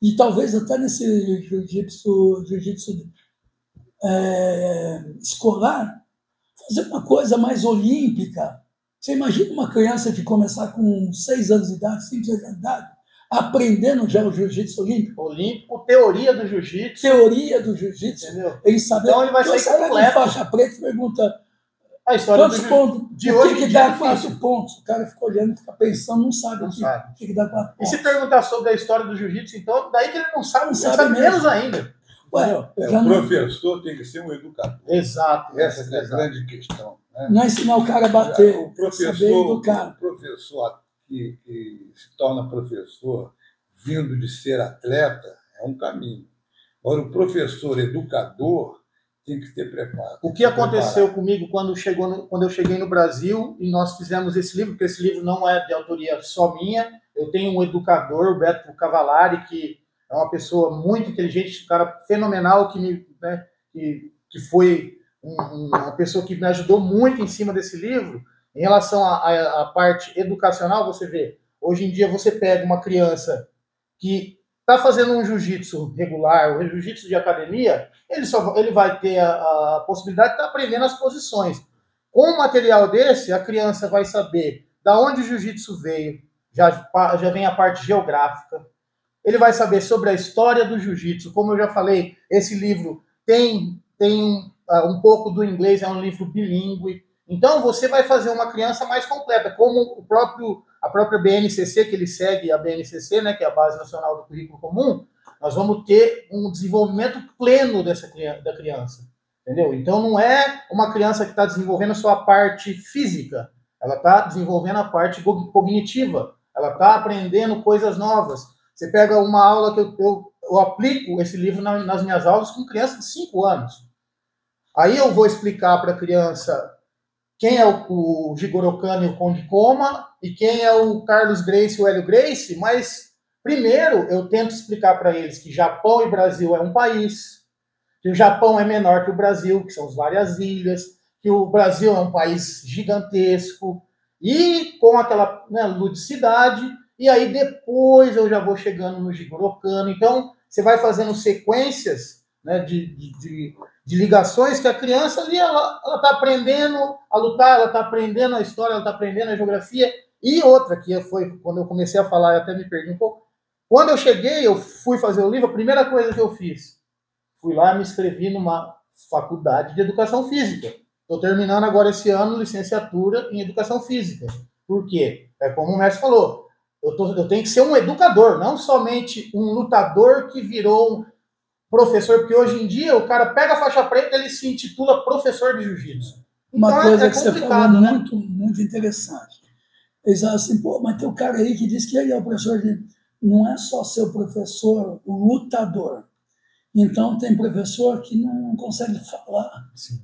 E talvez até nesse jiu-jitsu escolar, fazer uma coisa mais olímpica. Você imagina uma criança que começar com 6 anos de idade, 5, 6 anos de idade, aprendendo já o jiu-jitsu olímpico. Olímpico, teoria do jiu-jitsu. Teoria do jiu-jitsu. Ele sabe. Então ele vai sair completo. Faixa preta e pergunta a história quantos pontos, de hoje o que dá 4 pontos. O cara fica olhando, fica pensando, não sabe o que dá 4 pontos. E se perguntar sobre a história do jiu-jitsu, então, daí que ele não sabe menos ainda. Ué, o professor tem que ser um educador. Exato. Essa é a grande questão. Né? Não é ensinar o cara a bater, o professor que se torna professor vindo de ser atleta é um caminho. Agora, o professor educador tem que ter preparo. O que aconteceu comigo quando eu cheguei no Brasil e nós fizemos esse livro, porque esse livro não é de autoria só minha, eu tenho um educador, o Beto Cavalari, que é uma pessoa muito inteligente, um cara fenomenal, que foi uma pessoa que me ajudou muito em cima desse livro. Em relação à parte educacional, você vê, hoje em dia você pega uma criança que está fazendo um jiu-jitsu regular, um jiu-jitsu de academia, ele vai ter a possibilidade de estar aprendendo as posições. Com um material desse, a criança vai saber da onde o jiu-jitsu veio, já vem a parte geográfica, ele vai saber sobre a história do jiu-jitsu. Como eu já falei, esse livro tem um pouco do inglês, é um livro bilíngue. Então, você vai fazer uma criança mais completa, como a própria BNCC, que ele segue, a BNCC, né, que é a Base Nacional do Currículo Comum, nós vamos ter um desenvolvimento pleno da criança. Entendeu? Então, não é uma criança que está desenvolvendo só a parte física, ela está desenvolvendo a parte cognitiva, ela está aprendendo coisas novas. Você pega uma aula que eu aplico esse livro nas minhas aulas com criança de 5 anos. Aí eu vou explicar para a criança quem é o Jigoro Kano e o Konde Koma e quem é o Carlos Gracie e o Hélio Gracie, mas primeiro eu tento explicar para eles que Japão e Brasil é um país, que o Japão é menor que o Brasil, que são as várias ilhas, que o Brasil é um país gigantesco, e com aquela ludicidade. E aí depois eu já vou chegando no Jigoro Kano. Então, você vai fazendo sequências, né, de ligações que a criança ali, ela está aprendendo a lutar, ela está aprendendo a história, ela está aprendendo a geografia. E outra, que foi quando eu comecei a falar, eu até me perdi um pouco. Quando eu cheguei, eu fui fazer o livro, a primeira coisa que eu fiz, fui lá e me inscrevi numa faculdade de educação física. Estou terminando agora esse ano licenciatura em educação física. Por quê? É como o mestre falou, eu tenho que ser um educador, não somente um lutador que virou um professor, porque hoje em dia o cara pega a faixa preta e ele se intitula professor de jiu-jitsu. Uma então, coisa que você falou, né? muito interessante. Eles falam assim, pô, mas tem um cara aí que diz que ele é o professor de... Não é só ser o professor, o lutador. Então tem professor que não consegue falar. Sim.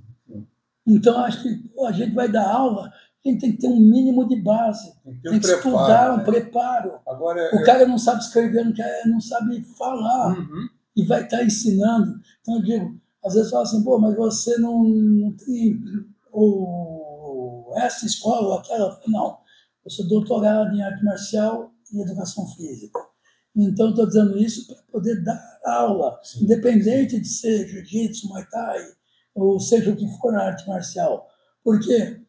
Então acho que a gente vai dar aula, a gente tem que ter um mínimo de base, tem que estudar, um preparo. Agora, o cara não sabe escrever, não sabe falar, e vai estar ensinando. Então eu digo, às vezes fala assim, pô, mas você não tem essa escola ou aquela. Não, eu sou doutorado em arte marcial e educação física. Então estou dizendo isso para poder dar aula, sim, independente de ser jiu-jitsu, muay thai, ou seja o que for a arte marcial. Porque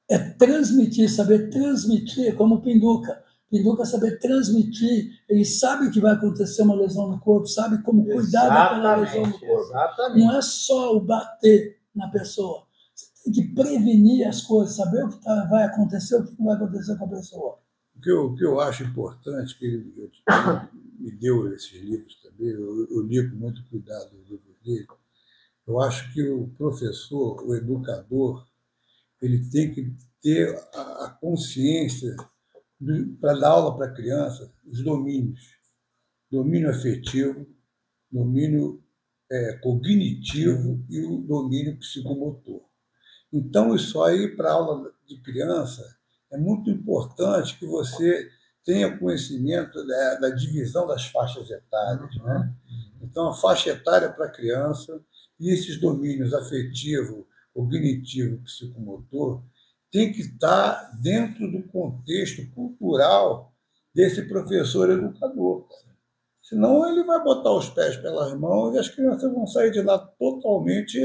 é transmitir, saber transmitir, como o Pinduca. Pinduca saber transmitir, ele sabe o que vai acontecer uma lesão no corpo, sabe como cuidar daquela lesão no corpo. Exatamente. Não é só o bater na pessoa. Você tem que prevenir as coisas, saber o que vai acontecer, o que não vai acontecer com a pessoa. O que eu acho importante, que ele me deu esses livros também, eu li com muito cuidado os livros dele, eu acho que o professor, o educador, ele tem que ter a consciência para dar aula para a criança, os domínios. Domínio afetivo, domínio cognitivo e o domínio psicomotor. Então, isso aí, para a aula de criança, é muito importante que você tenha conhecimento da divisão das faixas etárias. Né? Então, a faixa etária para a criança E esses domínios afetivo, cognitivo, psicomotor tem que estar dentro do contexto cultural desse professor educador. Senão ele vai botar os pés pelas mãos e as crianças vão sair de lá totalmente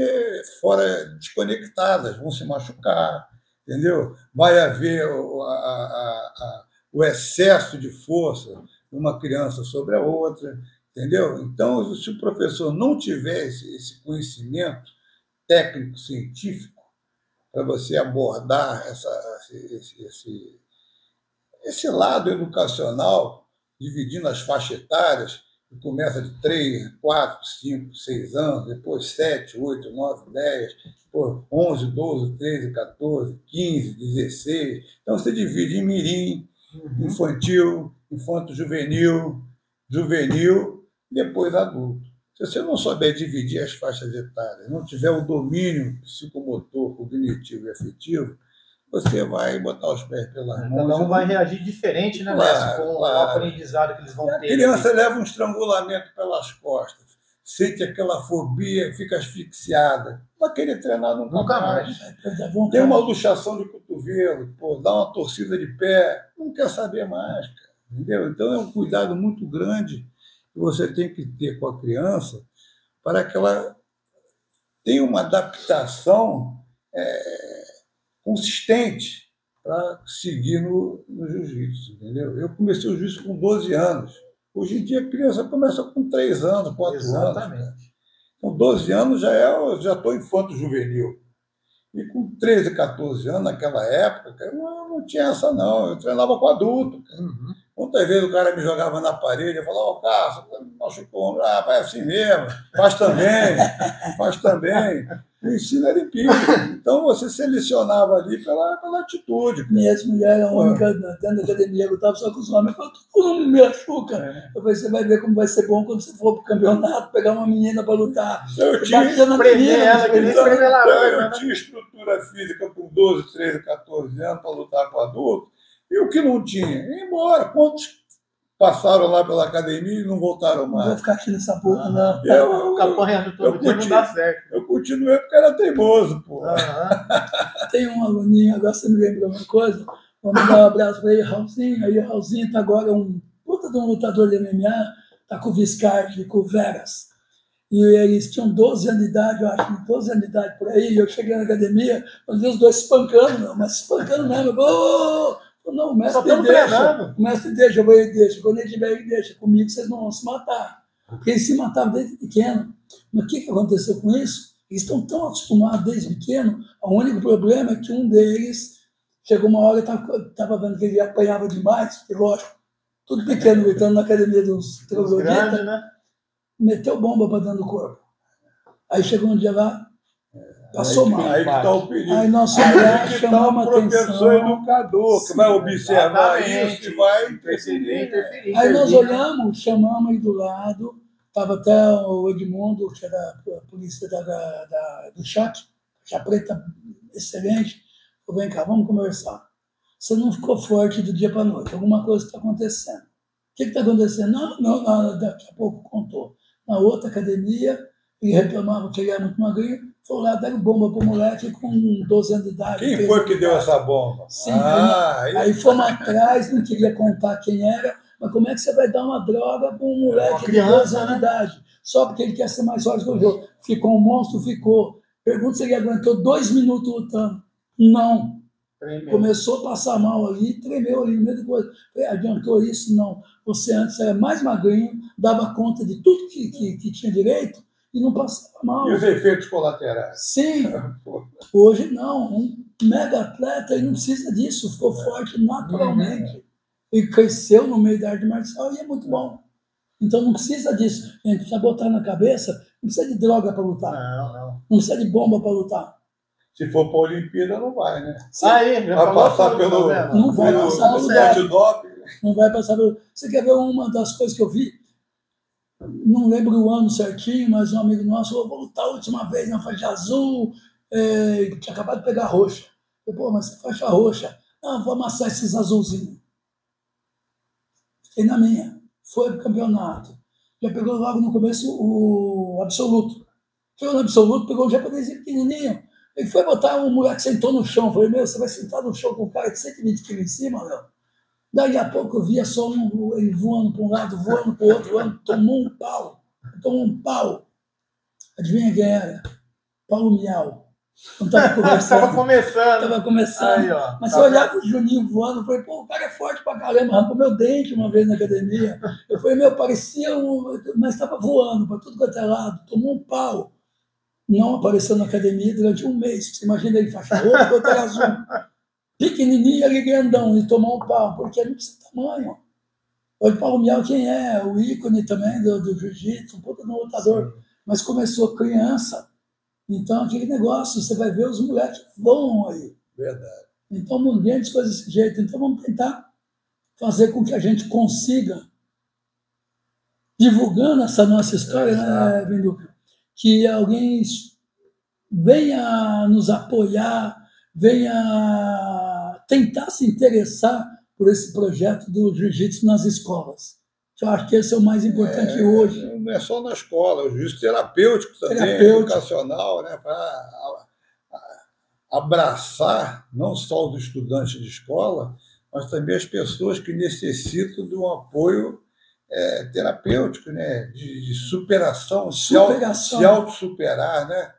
fora, desconectadas, vão se machucar, entendeu? Vai haver o excesso de força de uma criança sobre a outra, entendeu? Então, se o professor não tiver esse conhecimento técnico, científico, para você abordar esse lado educacional, dividindo as faixas etárias, que começa de 3, 4, 5, 6 anos, depois 7, 8, 9, 10, depois 11, 12, 13, 14, 15, 16. Então, você divide em mirim, infantil, infanto-juvenil, juvenil, depois adulto. Se você não souber dividir as faixas etárias, não tiver o domínio psicomotor, cognitivo e afetivo, você vai botar os pés pelas mãos. Cada um vai reagir diferente, né, Mestre, com o aprendizado que eles vão ter. A criança leva um estrangulamento pelas costas, sente aquela fobia, fica asfixiada. Vai querer treinar nunca mais. Tem uma luxação de cotovelo, dá uma torcida de pé, não quer saber mais, cara, entendeu? Então é um cuidado muito grande que você tem que ter com a criança para que ela tenha uma adaptação consistente para seguir no jiu-jitsu, entendeu? Eu comecei o jiu-jitsu com 12 anos. Hoje em dia a criança começa com 3 anos, 4 Exatamente. anos. Com 12 anos já estou infanto-juvenil. E com 13, 14 anos, naquela época, eu não tinha essa não. Eu treinava com adulto. Quantas vezes o cara me jogava na parede, eu falava, ô, Cássio, machucou, vai assim mesmo, faz também. O ensino era empírico. Então você selecionava ali pela atitude. Minhas mulheres, a única dentro da academia, eu estava só com os homens, eu falei, todo mundo me machuca. Eu falei, você vai ver como vai ser bom quando você for para o campeonato, pegar uma menina para lutar. Eu tinha estrutura física com 12, 13, 14 anos para lutar com adulto. E o que não tinha? Ia embora. Quantos passaram lá pela academia e não voltaram mais? Não vou ficar aqui nessa porra, não. Ficar correndo todo dia não dá certo. Eu continuei porque era teimoso, pô. Tem um aluninho, agora você me lembrou uma coisa, vou mandar um abraço para ele, Raulzinho. Aí o Raulzinho está agora um puta de um lutador de MMA, está com o Viscardi, com o Veras. E eles tinham 12 anos de idade, eu acho, 12 anos de idade por aí, e eu cheguei na academia, eu vi os dois se espancando, mas se espancando mesmo. Não, o mestre deixa. O mestre deixa, eu vou ele deixa. Quando ele tiver, ele deixa. Comigo vocês não vão se matar. Porque eles se matavam desde pequeno. Mas o que aconteceu com isso? Eles estão tão acostumados desde pequeno. O único problema é que um deles chegou uma hora e estava vendo que ele apanhava demais, porque, lógico, tudo pequeno, lutando na academia dos trogloditas, né? Meteu bomba para dentro do corpo. Aí chegou um dia lá, passou mal. Aí que está o perigo. Aí nós chamamos a atenção. Professor educador, que vai observar isso e vai interferir. Aí nós olhamos, chamamos ele do lado, estava até o Edmundo, que era a polícia do choque, a preta excelente, falou, vem cá, vamos conversar. Você não ficou forte do dia para a noite, alguma coisa está acontecendo. O que está acontecendo? Não, daqui a pouco contou. Na outra academia, ele reclamava que ele era muito magrinho, foi lá, deram bomba para o moleque com 12 anos de idade. Quem foi que deu essa bomba? Sim, aí fomos atrás, não queria contar quem era, mas como é que você vai dar uma droga para um moleque de 12 anos de idade? Só porque ele quer ser mais forte que o jogo. Ficou um monstro? Ficou. Pergunta se ele aguentou 2 minutos lutando. Não. Tremeu. Começou a passar mal ali, tremeu ali no meio da coisa. Adiantou isso? Não. Você antes era mais magrinho, dava conta de tudo que tinha direito e não passava mal. E os efeitos colaterais? Sim. Hoje não. Um mega atleta ele não precisa disso, ficou forte naturalmente. Ele cresceu no meio da arte marcial e é muito bom. Então não precisa disso. A gente precisa botar na cabeça, não precisa de droga para lutar. Não precisa de bomba para lutar. Se for para a Olimpíada, não vai, né? Aí, vai passar pelo... Não vai passar pelo doping. Não vai passar pelo... Você quer ver uma das coisas que eu vi? Não lembro o ano certinho, mas um amigo nosso falou, vou lutar a última vez na faixa azul, tinha acabado de pegar a roxa. Eu, pô, mas que faixa roxa? Não, vou amassar esses azulzinhos. Fiquei na minha. Foi pro campeonato. Já pegou logo no começo o absoluto. Chegou no absoluto, pegou um japonesinho pequenininho. Ele foi botar um moleque, sentou no chão. Eu falei, meu, você vai sentar no chão com um cara de 120 quilos em cima, meu? Daí a pouco eu via só ele voando para um lado, voando para o outro, voando, tomou um pau. Tomou um pau. Adivinha quem era? Paulo Miau. Não estava começando. Estava começando. Aí, ó, mas se eu olhar para o Juninho voando, eu falei, pô, o cara é forte pra caramba, arrancou meu dente uma vez na academia. Eu falei, meu, parecia mas estava voando para tudo quanto é lado, tomou um pau. Não apareceu na academia durante um mês. Você imagina ele faixa roxa, outro era azul. Pequenininho, ele grandão, e tomou um pau, porque ele não precisa de tamanho. O Paulo Miau, quem é? O ícone também do jiu-jitsu, um pouco no lutador. Sim. Mas começou criança. Então, aquele negócio, você vai ver os moleques voam aí. Verdade. Então, grandes coisas desse jeito. Então, vamos tentar fazer com que a gente consiga, divulgando essa nossa história, né, Vinduca? Que alguém venha nos apoiar, venha tentar se interessar por esse projeto do jiu-jitsu nas escolas. Eu acho que esse é o mais importante hoje. Não é só na escola, o jiu-jitsu terapêutico também, educacional, né, para abraçar não só os estudantes de escola, mas também as pessoas que necessitam de um apoio terapêutico, né, de superação, se auto-superar, né,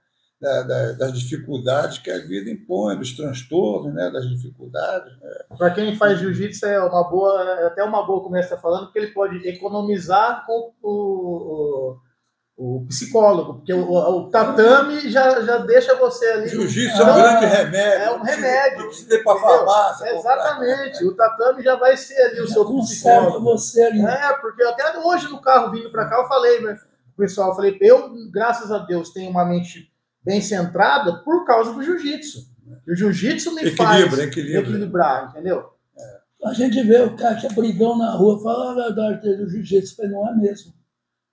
das dificuldades que a vida impõe, dos transtornos, né, das dificuldades. Né. Para quem faz jiu-jitsu é até uma boa, como você está falando, porque ele pode economizar com o psicólogo, porque o tatame já deixa você ali. Jiu-jitsu é um grande remédio. É um remédio. Não precisa ir para a farmácia. Exatamente. O tatame já vai ser ali o seu psicólogo. Você ali. Porque até hoje no carro vindo para cá eu falei, né, pessoal, eu, graças a Deus, tenho uma mente bem centrada por causa do jiu-jitsu. O jiu-jitsu me faz equilibrar, entendeu? A gente vê o cara que é brigão na rua, fala a verdade do jiu-jitsu, mas não é mesmo.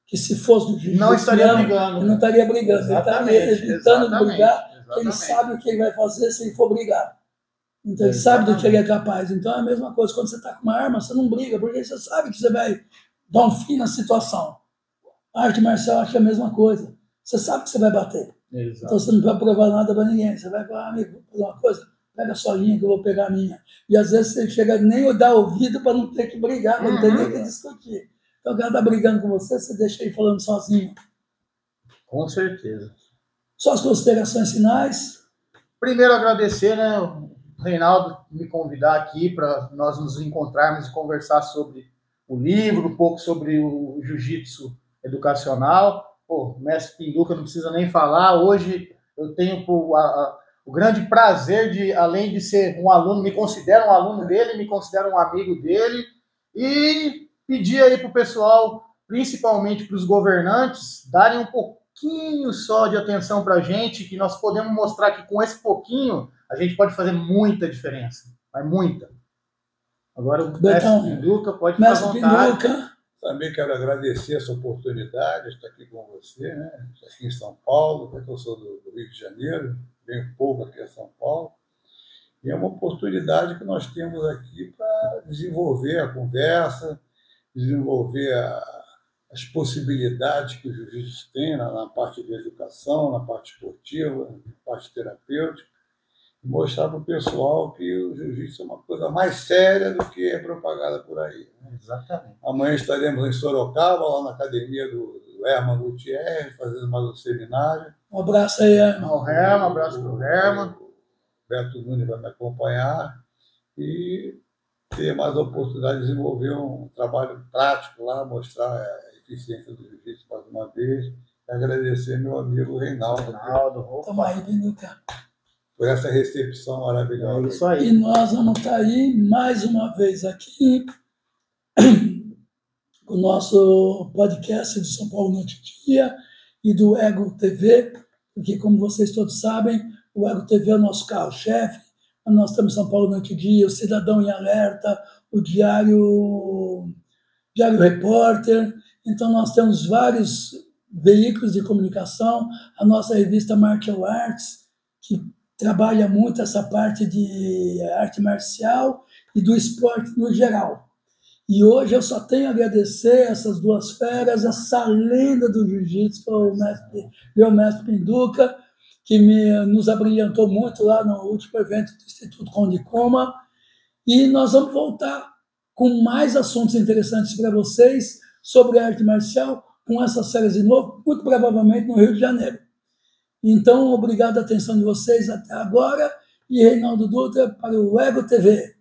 Que se fosse do jiu-jitsu, não estaria brigando. Ele não estaria brigando. Exatamente, ele estaria evitando de brigar, porque ele sabe o que ele vai fazer se ele for brigar. Então ele sabe do que ele é capaz. Então é a mesma coisa. Quando você está com uma arma, você não briga, porque você sabe que você vai dar um fim na situação. A arte marcial acha a mesma coisa. Você sabe que você vai bater. Exato. Então você não vai provar nada para ninguém. Você vai falar, amigo, vou fazer uma coisa, pega a sua linha que eu vou pegar a minha. E às vezes você chega nem a dar ouvido para não ter que brigar, para não ter nem que discutir. Então o cara está brigando com você, você deixa ele falando sozinho. Com certeza. Suas considerações finais? Primeiro agradecer, né, o Reinaldo me convidar aqui para nós nos encontrarmos e conversar sobre o livro, um pouco sobre o jiu-jitsu educacional. Pô, o mestre Pinduca não precisa nem falar. Hoje eu tenho o grande prazer de, além de ser um aluno, me considero um aluno dele, me considero um amigo dele, e pedir aí para o pessoal, principalmente para os governantes, darem um pouquinho só de atenção para a gente, que nós podemos mostrar que com esse pouquinho a gente pode fazer muita diferença. Mas muita. Agora o mestre Pinduca pode ficar à vontade. Também quero agradecer essa oportunidade de estar aqui com você, né? Estou aqui em São Paulo, porque eu sou do Rio de Janeiro, venho pouco aqui a São Paulo, e é uma oportunidade que nós temos aqui para desenvolver a conversa, desenvolver as possibilidades que o jiu-jitsu tem na parte de educação, na parte esportiva, na parte terapêutica, e mostrar para o pessoal que o jiu-jitsu é uma coisa mais séria do que é propagada por aí. Né? Exatamente. Amanhã estaremos em Sorocaba, lá na academia do Herman Gutierrez, fazendo mais um seminário. Um abraço aí, Herman. Um abraço para o Herman. O Beto Nunes vai me acompanhar e ter mais a oportunidade de desenvolver um trabalho prático lá, mostrar a eficiência do jiu-jitsu mais uma vez. E agradecer meu amigo Reinaldo. Tamo aí, Pinduca. Por essa recepção maravilhosa. É isso aí. E nós vamos estar aí mais uma vez aqui com o nosso podcast do São Paulo Noite e Dia e do Ego TV, porque, como vocês todos sabem, o Ego TV é o nosso carro-chefe. Nós temos São Paulo Noite e Dia, o Cidadão em Alerta, o Diário Repórter. Então, nós temos vários veículos de comunicação, a nossa revista Martial Arts, que trabalha muito essa parte de arte marcial e do esporte no geral. E hoje eu só tenho a agradecer essas duas feras, essa lenda do jiu-jitsu, que é o meu mestre Pinduca, que nos abrilhantou muito lá no último evento do Instituto Conde Coma. E nós vamos voltar com mais assuntos interessantes para vocês sobre arte marcial, com essas séries de novo, muito provavelmente no Rio de Janeiro. Então, obrigado a atenção de vocês até agora, e Reinaldo Dutra para o Ego TV.